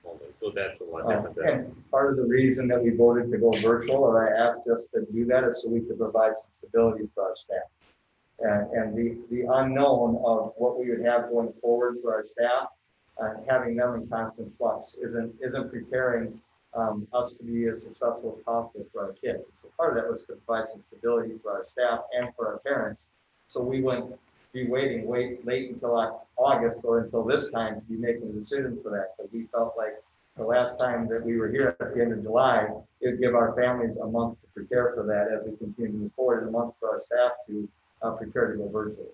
Speaker 8: only. So that's a lot different than.
Speaker 4: And part of the reason that we voted to go virtual, or I asked us to do that, is so we could provide some stability for our staff. And the unknown of what we would have going forward for our staff, having them in constant flux isn't preparing us to be as successful as possible for our kids. And so part of that was to provide some stability for our staff and for our parents. So we wouldn't be waiting late until August or until this time to be making a decision for that, because we felt like the last time that we were here at the end of July, it would give our families a month to prepare for that as we continue to move forward, and a month for our staff to prepare to go virtually.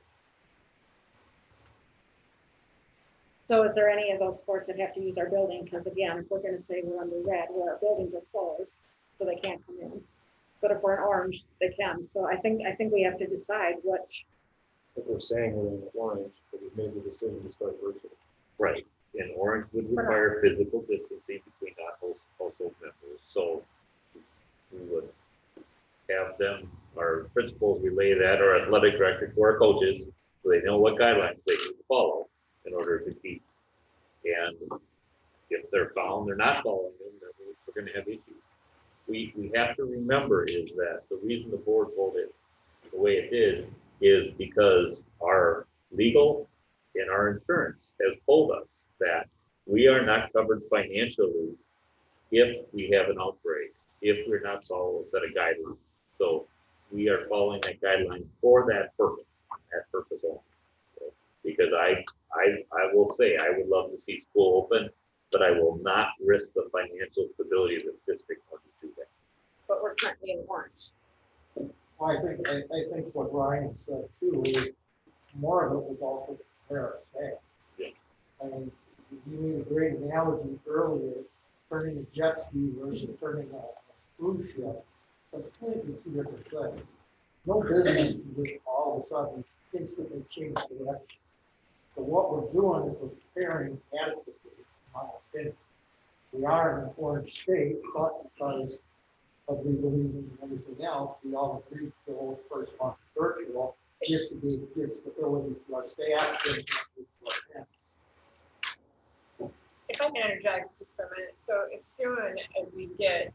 Speaker 3: So is there any of those sports that have to use our building? Because again, if we're going to say we're under red, where our buildings are closed, so they can't come in. But if we're in orange, they can. So I think we have to decide which.
Speaker 5: If we're saying we're in orange, but we've made the decision to start virtually.
Speaker 8: Right, and orange would require physical distancing between household members. So we would have them, our principals relay that, or athletic director to our coaches, so they know what guidelines they need to follow in order to compete. And if they're found they're not following them, then we're going to have issues. We have to remember is that the reason the board voted the way it did is because our legal and our insurance has told us that we are not covered financially if we have an outbreak, if we're not following a set of guidelines. So we are following that guideline for that purpose only. So, because I will say I would love to see school open, but I will not risk the financial stability of this district when we do that.
Speaker 11: But we're currently in orange.
Speaker 10: Well, I think what Ryan said too is more of it was also to prepare our staff.
Speaker 8: Yeah.
Speaker 10: I mean, you made a great analogy earlier, turning a jet ski versus turning a cruise ship. Completely two different things. No business can just all of a sudden instantly change direction. So what we're doing is we're preparing adequately, in my opinion. We are an orange state, but because of legal reasons and everything else, we all agreed to hold first month virtual, just to give stability to our staff and to our parents.
Speaker 1: If I can interject just for a minute, so as soon as we get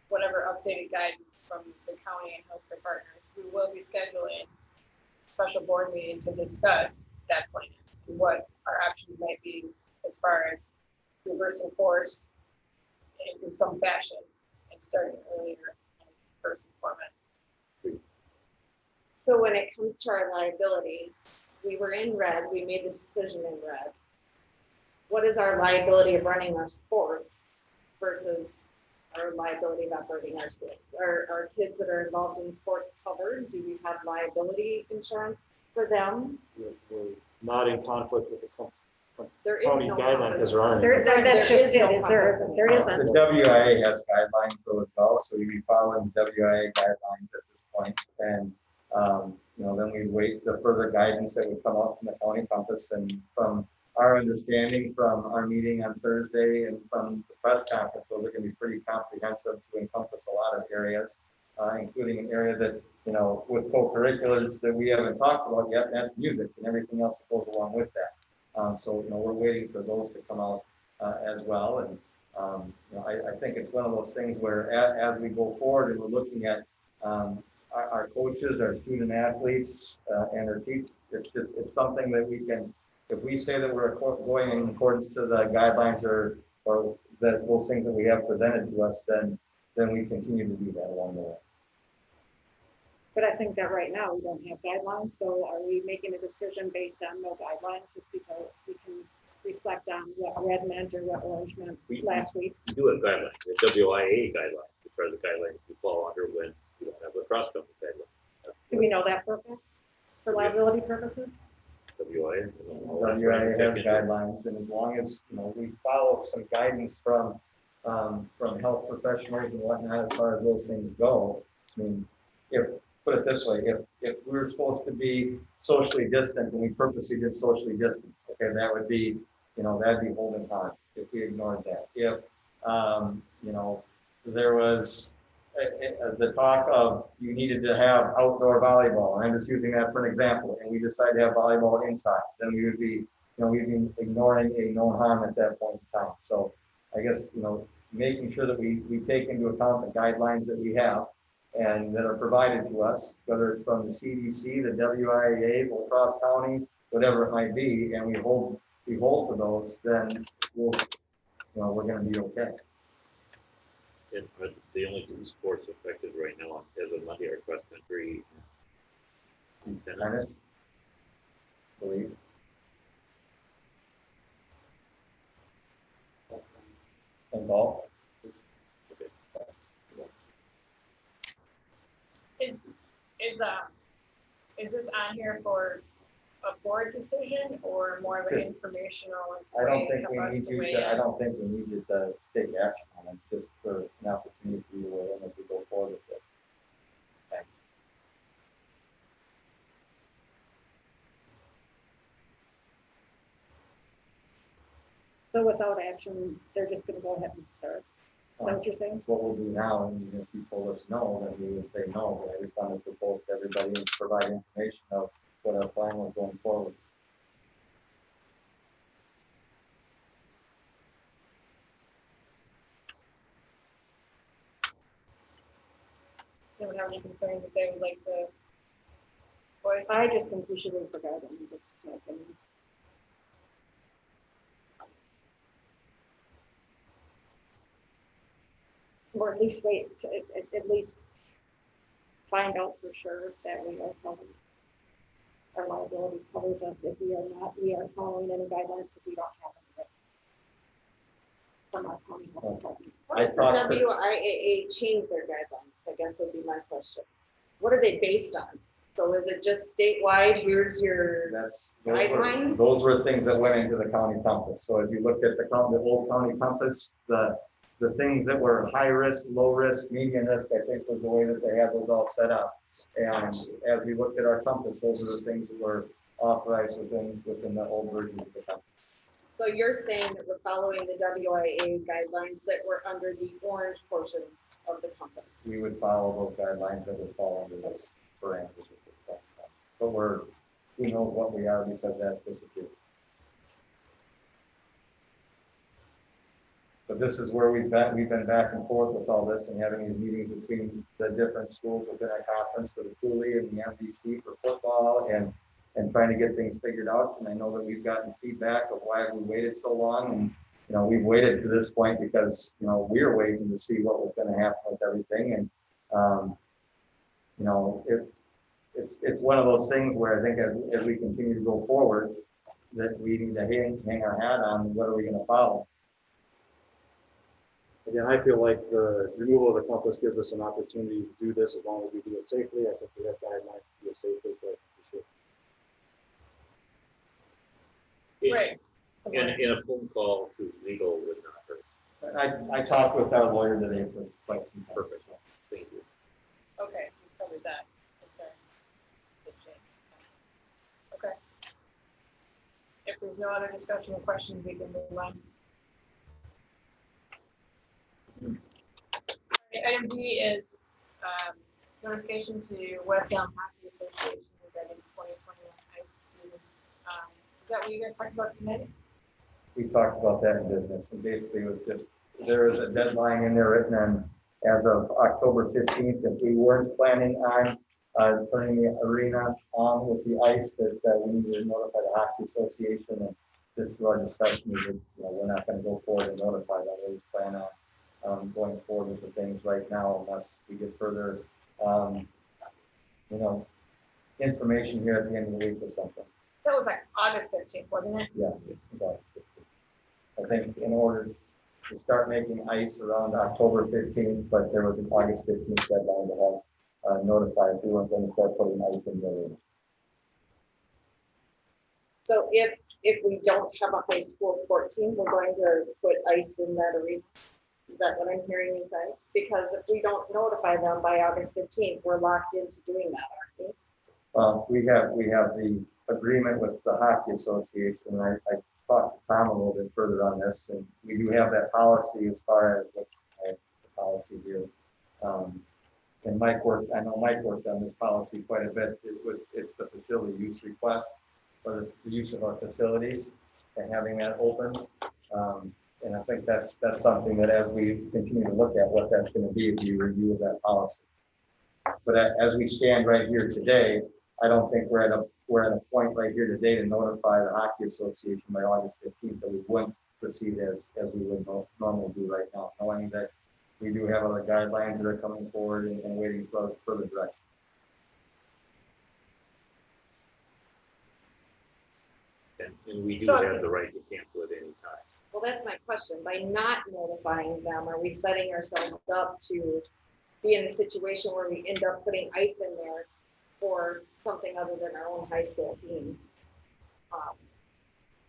Speaker 1: whatever updated guidance from the county and healthcare partners, we will be scheduling a special board meeting to discuss that plan and what our options might be as far as reversing course in some fashion and starting earlier first and foremost.
Speaker 11: So when it comes to our liability, we were in red, we made the decision in red. What is our liability of running our sports versus our liability of operating our schools? Are kids that are involved in sports covered? Do we have liability insurance for them?
Speaker 5: We're not in conflict with the
Speaker 11: There is
Speaker 5: county
Speaker 11: no
Speaker 5: guidelines because there aren't.
Speaker 3: There
Speaker 5: any.
Speaker 3: is, that's just
Speaker 11: There is
Speaker 3: it,
Speaker 11: no
Speaker 3: is there isn't, there isn't.
Speaker 4: The WIA has guidelines though as well, so you'd be following WIA guidelines at this point. And, then we wait the further guidance that would come up from the county compass. And from our understanding from our meeting on Thursday and from the press conference, those are going to be pretty comprehensive to encompass a lot of areas, including an area that, with co-curriculars that we haven't talked about yet, and that's music and everything else that goes along with that. So we're waiting for those to come out as well. And, I think it's one of those things where as we go forward and we're looking at our coaches, our student athletes, and our teachers, it's something that we can, if we say that we're going in accordance to the guidelines or that those things that we have presented to us, then we continue to do that along the way.
Speaker 3: But I think that right now we don't have guidelines, so are we making a decision based on no guidelines just because we can reflect on what red meant or what orange meant last week?
Speaker 8: We do have guidelines, the WIA guidelines, which are the guidelines we fall under when you don't have a cross-country guidelines.
Speaker 3: Do we know that for a fact? For liability purposes?
Speaker 8: WIA.
Speaker 4: WIA has guidelines, and as long as, we follow some guidance from health professionals and whatnot, as far as those things go, I mean, put it this way, if we were supposed to be socially distant and we purposely did socially distance, okay, that would be, that'd be holding hard if we ignored that. If, there was the talk of you needed to have outdoor volleyball, and I'm just using that for an example, and we decided to have volleyball inside, then we would be, we'd be ignoring a known harm at that point in time. So I guess, making sure that we take into account the guidelines that we have and that are provided to us, whether it's from the CDC, the WIA, Blue Cross County, whatever it might be, and we hold to those, then we're going to be okay.
Speaker 8: And the only two sports affected right now as of Monday are cross country and tennis.
Speaker 4: Believe. And golf.
Speaker 1: Is this on here for a board decision or more of an informational?
Speaker 4: I don't think
Speaker 1: of
Speaker 4: we
Speaker 1: us
Speaker 4: need
Speaker 1: to
Speaker 4: you
Speaker 1: weigh
Speaker 4: to,
Speaker 1: in?
Speaker 4: I don't think we need you to take action on it. It's just for an opportunity for you to weigh in as we go forward with it. Okay.
Speaker 3: So without action, they're just gonna go ahead and start. Is that what you're saying?
Speaker 4: That's what we'll do now, and if you told us no, then we would say no, but I just wanted to propose to everybody and provide information of what our plan was going forward.
Speaker 1: Does anyone have any concerns that they would like to voice?
Speaker 3: I just think we should wait for guidelines, that's just my opinion. Or at least wait, to at least find out for sure that we are covered. Our liability covers us if we are following any guidelines because we don't have any. From our county health department.
Speaker 11: What if the WIAA change their guidelines? I guess would be my question. What are they based on? So is it just statewide, here's your guideline?
Speaker 4: Those were things that went into the county compass. So as you looked at the old county compass, the things that were high risk, low risk, medium risk, I think was the way that they had those all set up. And as we looked at our compass, those are the things that were authorized within the old versions of the contract.
Speaker 11: So you're saying that we're following the WIA guidelines that were under the orange portion of the compass?
Speaker 4: We would follow those guidelines that would fall under those parameters. But who knows what we are because that disappeared. But this is where we've been back and forth with all this and having these meetings between the different schools within our conference for the Cooley and the MDC for football and trying to get things figured out. And I know that we've gotten feedback of why we waited so long. And, we've waited to this point because, we were waiting to see what was going to happen with everything. And, it's one of those things where I think as we continue to go forward, that we need to hang our hat on what are we going to follow.
Speaker 5: Again, I feel like the removal of the compass gives us an opportunity to do this as long as we do it safely. I think we have guidelines to do it safely, so we should.
Speaker 1: Right.
Speaker 8: In a phone call to legal would not hurt.
Speaker 4: I talked with our lawyer today for quite some time.
Speaker 8: Perfect. Thank you.
Speaker 1: Okay, so we covered that. Concern. Good change. Okay. If there's no other discussion or questions, we can move on. Item D is notification to West Salem Hockey Association regarding 2021 ice season. Is that what you guys talked about tonight?
Speaker 4: We talked about that in business, and basically it was just, there is a deadline in there written on as of October 15th. If we weren't planning on turning the arena on with the ice, that we need to notify the Hockey Association. And this through our discussion is that we're not going to go forward and notify them. We just plan on going forward with the things right now unless we get further, information here at the end of the week or something.
Speaker 1: That was like August 15th, wasn't it?
Speaker 4: Yeah, so I think in order to start making ice around October 15th, but there was an August 15th deadline to have notified if we weren't going to start putting ice in the arena.
Speaker 11: So if we don't have a high school sport team, we're going to put ice in that arena? Is that what I'm hearing you say? Because if we don't notify them by August 15th, we're locked into doing that, aren't we?
Speaker 4: Well, we have the agreement with the Hockey Association. I talked to Tom a little bit further on this, and we do have that policy as far as the policy here. And Mike worked on this policy quite a bit. It's the facility use request for the use of our facilities and having that open. And I think that's something that as we continue to look at what that's going to be, we review that policy. But as we stand right here today, I don't think we're at a point right here today to notify the Hockey Association by August 15th that we wouldn't proceed as we would normally do right now, knowing that we do have other guidelines that are coming forward and waiting for further direction.
Speaker 8: And we do
Speaker 1: So-
Speaker 8: have the right to cancel at any time.
Speaker 11: Well, that's my question. By not notifying them, are we setting ourselves up to be in a situation where we end up putting ice in there for something other than our own high school team?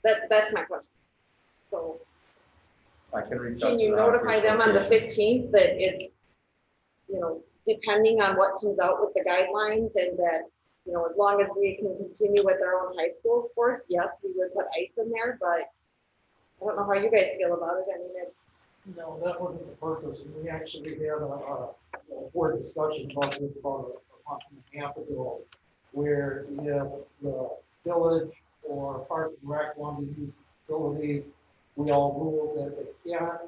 Speaker 11: That's my question. So
Speaker 4: I can reach out
Speaker 11: can
Speaker 4: to
Speaker 11: you
Speaker 4: the Hockey
Speaker 11: notify them on the
Speaker 4: Association.
Speaker 11: 15th that it's, depending on what comes out with the guidelines and that, as long as we can continue with our own high school sports, yes, we would put ice in there, but I don't know how you guys feel about it. I mean, it's,
Speaker 10: No, that wasn't the purpose. And we actually had a board discussion about this about a month and a half ago, where if the village or Park and Rec wanted to use facilities, we all ruled that they can't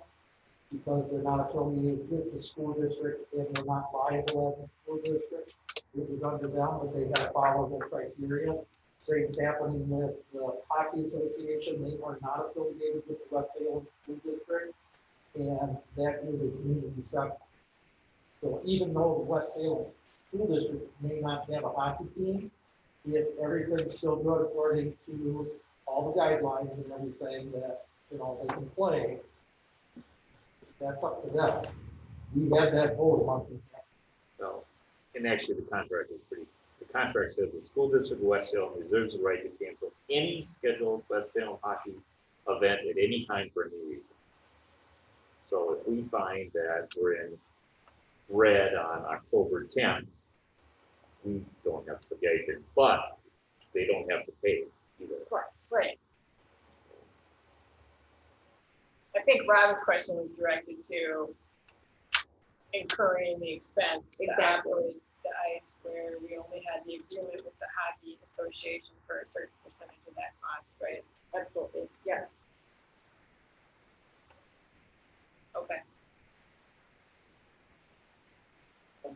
Speaker 10: because they're not affiliated with the school district and they're not liable as a school district. It was under them, but they had to follow the criteria. Same's happening with the Hockey Association. They are not affiliated with the West Salem School District, and that is a community center. So even though the West Salem School District may not have a hockey team, if everything's still good according to all the guidelines and everything that, they can play, that's up to them. We had that vote a month ago.
Speaker 8: No, and actually the contract is the contract says the school district of West Salem reserves the right to cancel any scheduled West Salem hockey event at any time for any reason. So if we find that we're in red on October 10th, we don't have to forget it. But they don't have to pay either.
Speaker 1: Right. I think Robin's question was directed to incurring the expense to
Speaker 11: Exactly.
Speaker 1: operate the ice, where we only had the agreement with the hockey association for a certain percentage of that cost, right?
Speaker 11: Absolutely, yes.
Speaker 1: Okay. All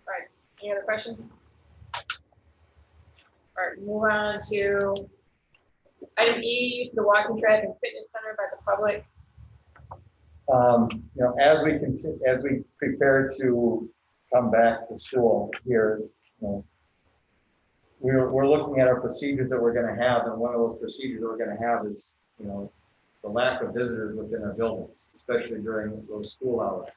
Speaker 1: right, any other questions? All right, move on to item E, use of the walking track and fitness center by the public.
Speaker 4: You know, as we prepare to come back to school here, you know, we're looking at our procedures that we're gonna have, and one of those procedures that we're gonna have is, you know, the lack of visitors within our buildings, especially during those school hours.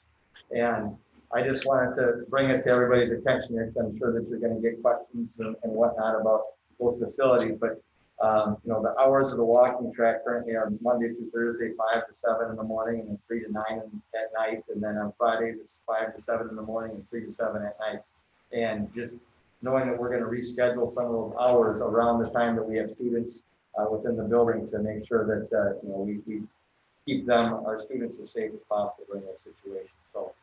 Speaker 4: And I just wanted to bring it to everybody's attention here, because I'm sure that you're gonna get questions and whatnot about those facilities, but you know, the hours of the walking track currently are Monday through Thursday, 5 to 7 in the morning, and then 3 to 9 at night. And then on Fridays, it's 5 to 7 in the morning and 3 to 7 at night. And just knowing that we're going to reschedule some of those hours around the time that we have students within the building to make sure that you know, we keep our students, as safe as possible during those situations. So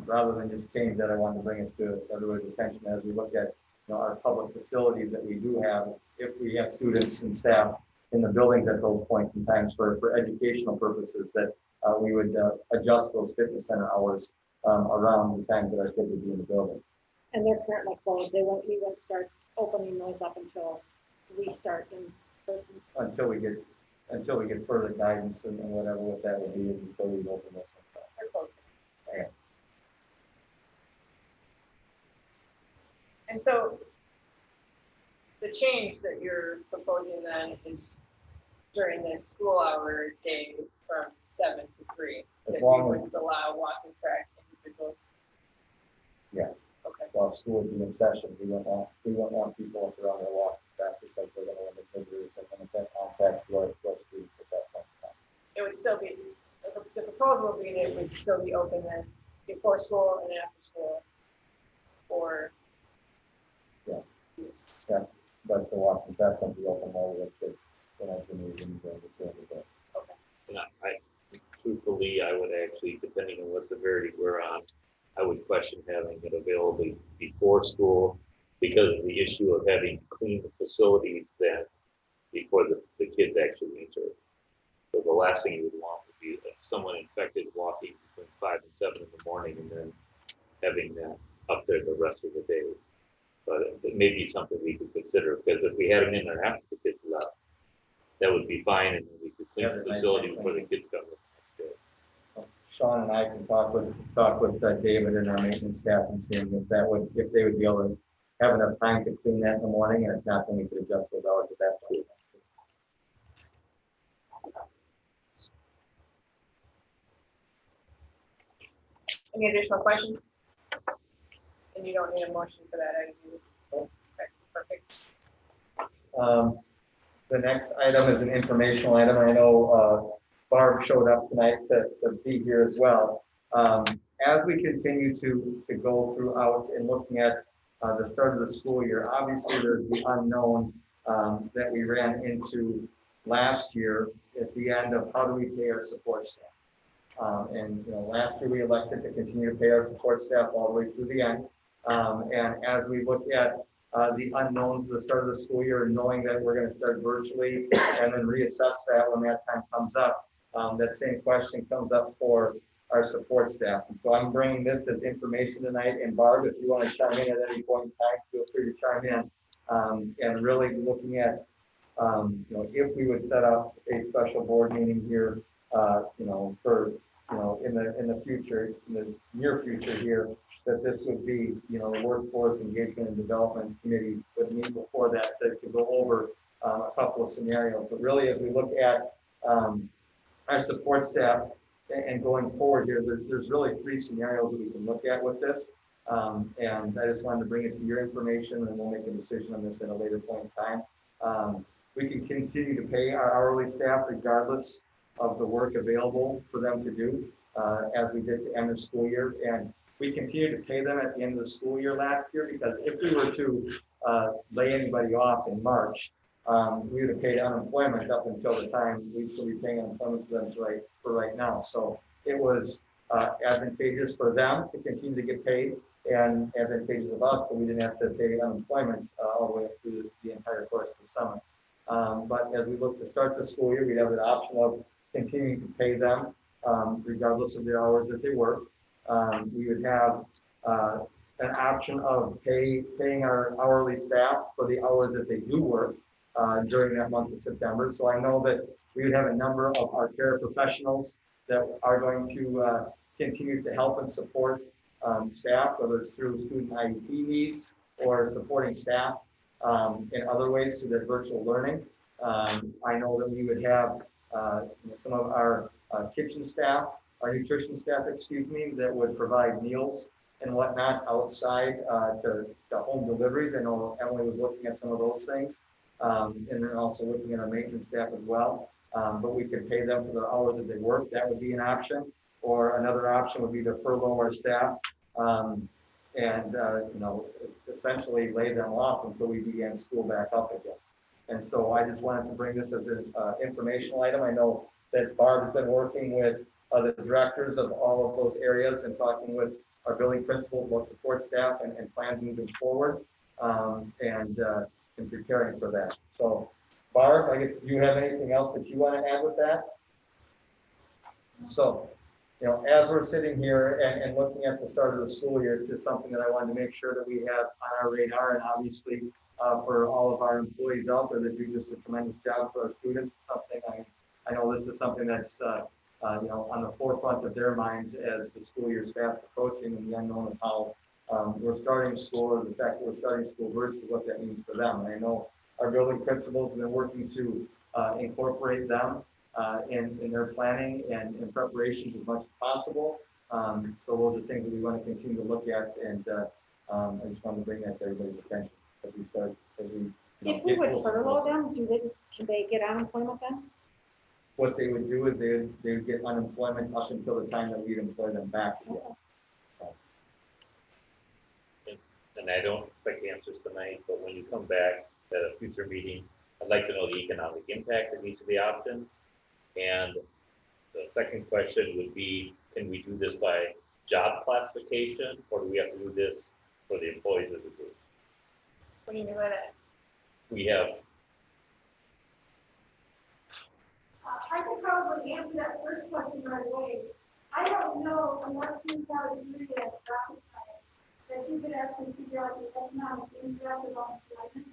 Speaker 4: rather than just change that, I wanted to bring it to everybody's attention as we look at, you know, our public facilities that we do have, if we have students and staff in the buildings at those points in times for educational purposes, that we would adjust those fitness center hours around the times that our kids would be in the buildings.
Speaker 3: And they're currently closed. We won't start opening those up until we start in person.
Speaker 4: Until we get further guidance and whatever what that would be until we open those up.
Speaker 1: They're closed.
Speaker 4: Okay.
Speaker 1: And so the change that you're proposing then is during this school hour day from 7 to 3.
Speaker 4: As
Speaker 1: that
Speaker 4: long
Speaker 1: we
Speaker 4: as-
Speaker 1: would allow walking track individuals.
Speaker 4: Yes.
Speaker 1: Okay.
Speaker 4: While school would be in session, we won't want people up around their walking track because we're going to limit visitors and limit that contact to our students at that point in time.
Speaker 1: It would still be, the proposal would be that it would still be open then before school and after school for
Speaker 4: Yes.
Speaker 1: use.
Speaker 4: Yeah. But the walking track won't be open while we have kids in our gymnasium during the day.
Speaker 8: And I truthfully, I would actually, depending on what severity we're on, I would question having it available before school because of the issue of having to clean the facilities then before the kids actually enter. So the last thing you would want would be someone infected walking between 5 and 7 in the morning and then having that up there the rest of the day. But it may be something we could consider, because if we had them in there after the kids left, that would be fine, and then we could clean the facility before the kids come the next day.
Speaker 4: Sean and I can talk with David and our maintenance staff and seeing if they would be able to have enough time to clean that in the morning, and if not, then we could adjust those hours at that point.
Speaker 1: Any additional questions? And you don't need a motion for that, I do. Okay, perfect.
Speaker 4: The next item is an informational item. I know Barb showed up tonight to be here as well. As we continue to go throughout and looking at the start of the school year, obviously there's the unknown that we ran into last year at the end of how do we pay our support staff. And you know, last year we elected to continue to pay our support staff all the way through the end. And as we look at the unknowns at the start of the school year, knowing that we're going to start virtually and then reassess that when that time comes up, that same question comes up for our support staff. And so I'm bringing this as information tonight. And Barb, if you want to chime in at any point in time, feel free to chime in. And really looking at, you know, if we would set up a special board meeting here, you know, for, you know, in the future, in the near future here, that this would be, you know, workforce engagement and development committee would meet before that to go over a couple of scenarios. But really, as we look at our support staff and going forward here, there's really 3 scenarios that we can look at with this. And I just wanted to bring it to your information, and we'll make a decision on this at a later point in time. We can continue to pay our hourly staff regardless of the work available for them to do, as we did to end the school year. And we continued to pay them at the end of the school year last year, because if we were to lay anybody off in March, we would have paid unemployment up until the time we should be paying unemployment for them for right now. So it was advantageous for them to continue to get paid and advantageous of us, so we didn't have to pay unemployment all the way through the entire course of the summer. But as we look to start the school year, we have the option of continuing to pay them regardless of the hours that they work. We would have an option of paying our hourly staff for the hours that they do work during that month of September. So I know that we would have a number of our paraprofessionals that are going to continue to help and support staff, whether it's through student IEP needs or supporting staff in other ways through their virtual learning. I know that we would have some of our kitchen staff, our nutrition staff, excuse me, that would provide meals and whatnot outside to home deliveries. I know Emily was looking at some of those things, and then also looking at our maintenance staff as well. But we could pay them for the hours that they work. That would be an option. Or another option would be to furlough our staff and essentially lay them off until we began school back up again. And so I just wanted to bring this as an informational item. I know that Barb has been working with the directors of all of those areas and talking with our building principals about support staff and plans moving forward and preparing for that. So Barb, I guess, do you have anything else that you want to add with that? So, as we're sitting here and looking at the start of the school year, it's just something that I wanted to make sure that we have on our radar, and obviously for all of our employees out there that do just a tremendous job for our students. It's something I know this is something that's on the forefront of their minds as the school year is fast approaching, and the unknown of how we're starting school, or the fact that we're starting school virtually, what that means for them. And I know our building principals have been working to incorporate them in their planning and in preparations as much as possible. So those are things that we want to continue to look at, and I just wanted to bring that to everybody's attention as we start.
Speaker 3: If we would furlough them, can they get unemployment then?
Speaker 4: What they would do is they would get unemployment up until the time that we'd employ them back again.
Speaker 8: And I don't expect answers tonight, but when you come back at a future meeting, I'd like to know the economic impact of each of the options. And the second question would be, can we do this by job classification, or do we have to do this for the employees as a group?
Speaker 1: What do you mean by that?
Speaker 8: We have,
Speaker 14: I can probably answer that first question right away. I don't know unless you have a degree at rocket science that you could actually figure out the economic impact of unemployment.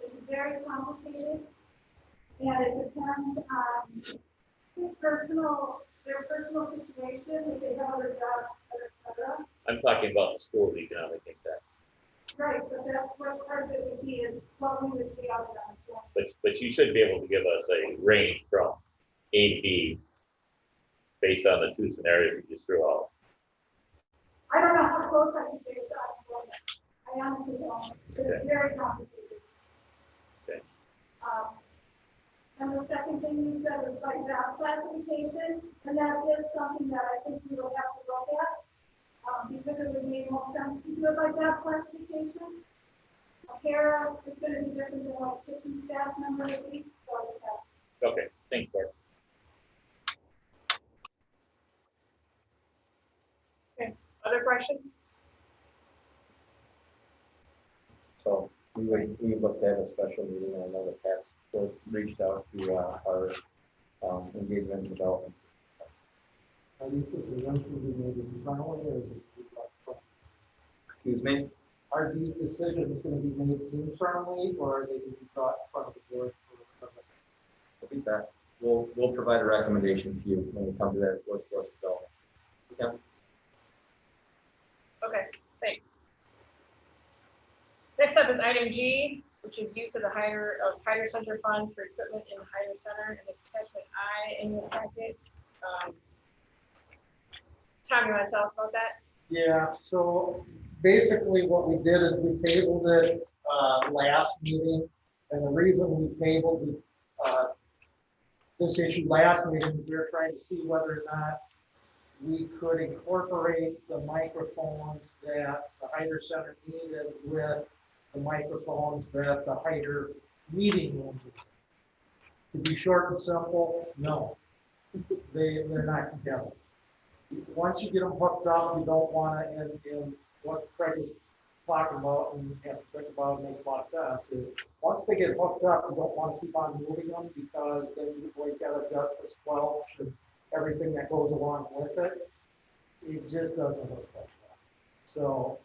Speaker 14: It's very complicated, and it depends on their personal situation, if they have other jobs, etc.
Speaker 8: I'm talking about the school's economic impact.
Speaker 14: Right, but that's what part of it would be, is what we would pay out of unemployment.
Speaker 8: But you should be able to give us a range from A to B based on the two scenarios you just threw out.
Speaker 14: I don't know how close I can figure it out. I honestly don't. It's very complicated.
Speaker 8: Okay.
Speaker 14: And the second thing you said was like job classification, and that is something that I think we will have to look at, because it would make more sense to do it by job classification. A para is going to be different than what a kitchen staff member would be, so yeah.
Speaker 8: Okay, thanks, Bart.
Speaker 1: Okay, other questions?
Speaker 4: So we would look to have a special meeting, and I know that Pat's reached out to our engagement and development.
Speaker 10: Are these decisions to be made internally, or is it?
Speaker 4: Excuse me?
Speaker 10: Are these decisions going to be made internally, or are they going to be brought in front of the board?
Speaker 4: I think that we'll provide a recommendation to you when we come to that workforce development. Okay.
Speaker 1: Okay, thanks. Next up is item G, which is use of the Hyder Center funds for equipment in the Hyder Center, and it's attachment I in your packet. Tom, you want to tell us about that?
Speaker 10: Yeah, so basically what we did is we tabled it last meeting, and the reason we tabled this issue last meeting is we were trying to see whether or not we could incorporate the microphones that the Hyder Center needed with the microphones that the Hyder meeting room. To be short and simple, no. They're not compatible. Once you get them hooked up, you don't want to, and what Craig is talking about and have to think about, it makes a lot of sense, is once they get hooked up, you don't want to keep on moving them because then you always got to adjust the squelch and everything that goes along with it. It just doesn't work like that. So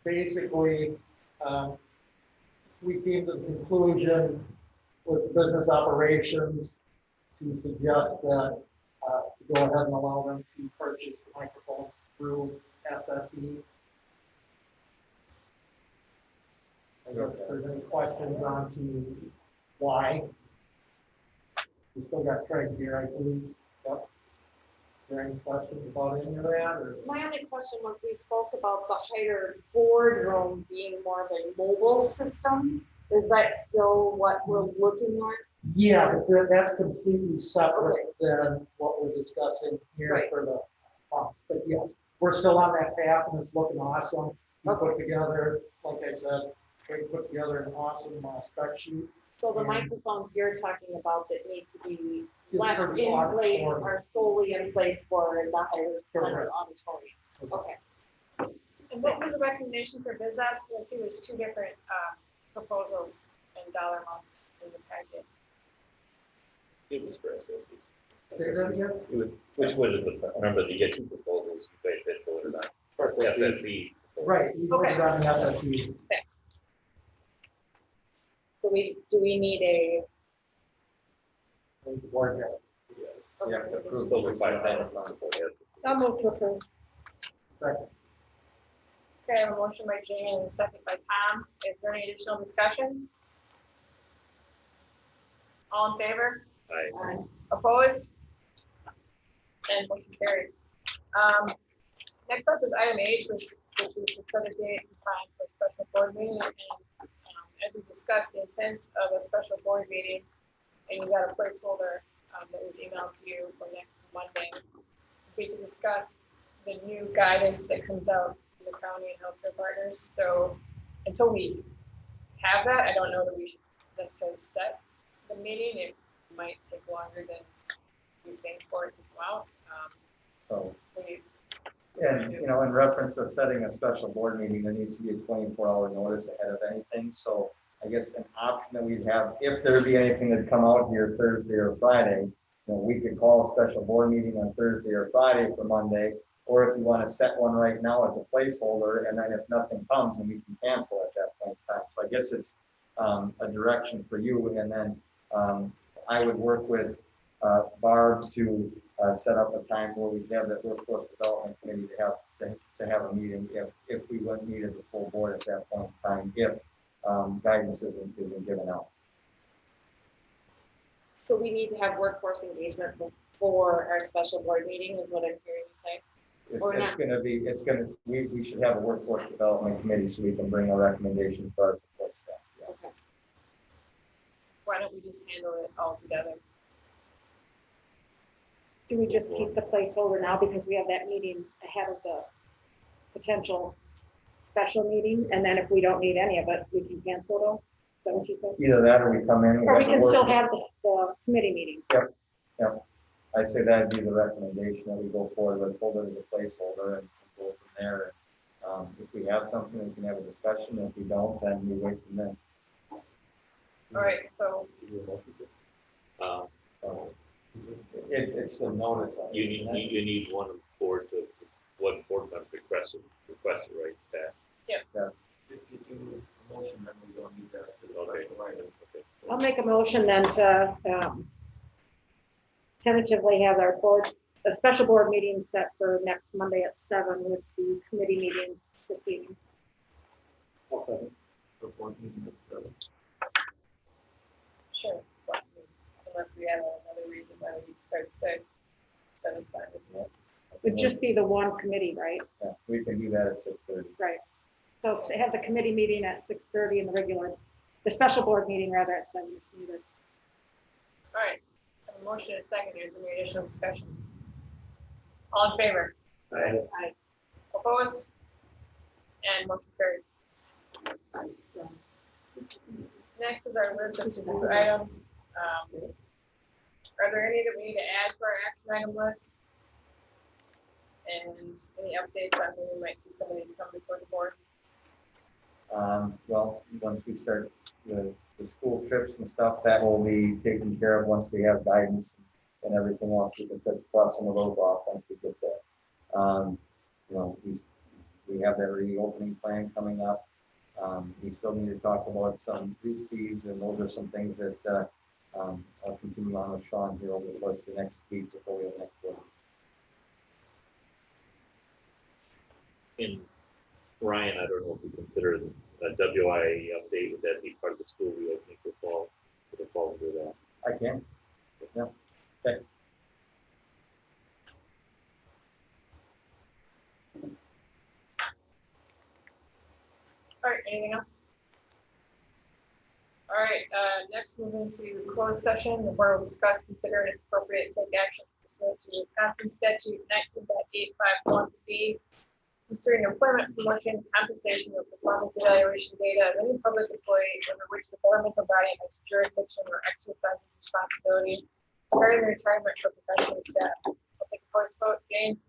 Speaker 10: basically, we came to the conclusion with business operations to suggest that to go ahead and allow them to purchase the microphones through SSE. I guess if there's any questions on to why. We still got Craig here, I believe. Yep. Are there any questions about any of that? Or?
Speaker 11: My only question was, we spoke about the Hyder boardroom being more of a mobile system. Is that still what we're looking at?
Speaker 10: Yeah, but that's completely separate than what we're discussing here for the funds. But yes, we're still on that path and it's looking awesome. We put together, like I said, we put together an awesome spec sheet.
Speaker 11: So the microphones you're talking about that need to be left
Speaker 10: for the
Speaker 11: in place
Speaker 10: auditorium.
Speaker 11: are solely in place for the Hyder Center
Speaker 10: Correct.
Speaker 11: auditorium. Okay.
Speaker 1: And what was the recommendation for BizOps? Let's see, there's two different proposals and dollar amounts in the packet.
Speaker 8: It was for SSE.
Speaker 10: Say that again?
Speaker 8: It was, which was, remember the two proposals you guys had voted on.
Speaker 4: For
Speaker 8: SSE.
Speaker 10: Right, we voted on the SSE.
Speaker 1: Thanks.
Speaker 11: So do we need a?
Speaker 10: The board has.
Speaker 4: So you have to approve.
Speaker 8: It's over 5,000, so we have to-
Speaker 11: I'll move to approve.
Speaker 10: Second.
Speaker 1: Okay, I have a motion by Jamie and a second by Tom. Is there any additional discussion? All in favor?
Speaker 8: Aye.
Speaker 1: Opposed? And motion carried. Next up is item H, which is to set a date and time for a special board meeting. And as we discussed, the intent of a special board meeting, and you got a placeholder that was emailed to you for next Monday, would be to discuss the new guidance that comes out from the county and healthcare partners. So until we have that, I don't know that we should necessarily set the meeting. It might take longer than we think for it to come out.
Speaker 4: So,
Speaker 1: We,
Speaker 4: and, you know, in reference to setting a special board meeting, there needs to be a 24-hour notice ahead of anything. So I guess an option that we'd have, if there be anything that come out here Thursday or Friday, you know, we could call a special board meeting on Thursday or Friday for Monday, or if you want to set one right now as a placeholder, and then if nothing comes, then we can cancel at that point in time. So I guess it's a direction for you, and then I would work with Barb to set up a time where we have that workforce development committee to have a meeting if we wouldn't meet as a full board at that point in time, if guidance isn't given out.
Speaker 11: So we need to have workforce engagement before our special board meeting is what I'm hearing you say? Or not?
Speaker 4: We should have a workforce development committee so we can bring a recommendation for our support staff. Yes.
Speaker 11: Okay.
Speaker 1: why don't we just handle it all together?
Speaker 3: Do we just keep the placeholder now because we have that meeting ahead of the potential special meeting? And then if we don't need any of it, we can cancel it all? Is that what you said?
Speaker 4: Either that or we come in.
Speaker 3: Or we
Speaker 4: have
Speaker 3: can
Speaker 4: the
Speaker 3: still
Speaker 4: work-
Speaker 3: have the committee meeting?
Speaker 4: Yep. I say that'd be the recommendation that we go forward with, hold it as a placeholder and go from there. If we have something, we can have a discussion. If we don't, then we wait from there.
Speaker 1: All right, so
Speaker 8: Uh,
Speaker 4: It's the notice. of it.
Speaker 8: You need one board member request it right back.
Speaker 4: If you do a motion, then we don't need that.
Speaker 8: Okay. Okay.
Speaker 3: I'll make a motion then to tentatively have our a special board meeting set for next Monday at 7 with the committee meetings proceeding.
Speaker 1: sure, but unless we have another reason why we start at 6, 7's fine, isn't it?
Speaker 3: Would just be the one committee, right?
Speaker 4: Yeah, we can do that at 6:30.
Speaker 3: Right. So have the committee meeting at 6:30 and the special board meeting rather at 7 if needed.
Speaker 1: All right, I have a motion and a second. Is there any additional discussion? All in favor?
Speaker 11: Aye.
Speaker 1: Opposed? And motion carried. Next is our list of to-do items. Are there any that we need to add to our action item list? And any updates on when we might see some of these come before the board?
Speaker 4: Well, once we start the school trips and stuff, that will be taken care of once we have guidance and everything else. We can start to cross some of those off once we get there. You know, we have that reopening plan coming up. We still need to talk about some group fees, and those are some things that I'll continue on with Sean here over the course of the next week before we have next board.
Speaker 8: And Ryan, I don't know if you consider a WIA update, would that be part of the school reopening for fall? Would it fall under that?
Speaker 4: I can. Yeah. Okay.
Speaker 1: All right, anything else? All right, next moving to closed session, the board will discuss, consider and if appropriate, take action pursuant to Wisconsin statute 19.851C concerning employment, promotion, compensation, or performance evaluation data of any public employee over which the governmental body has jurisdiction or exercises responsibility regarding the retirement for professional staff. I'll take a voice vote. Jane?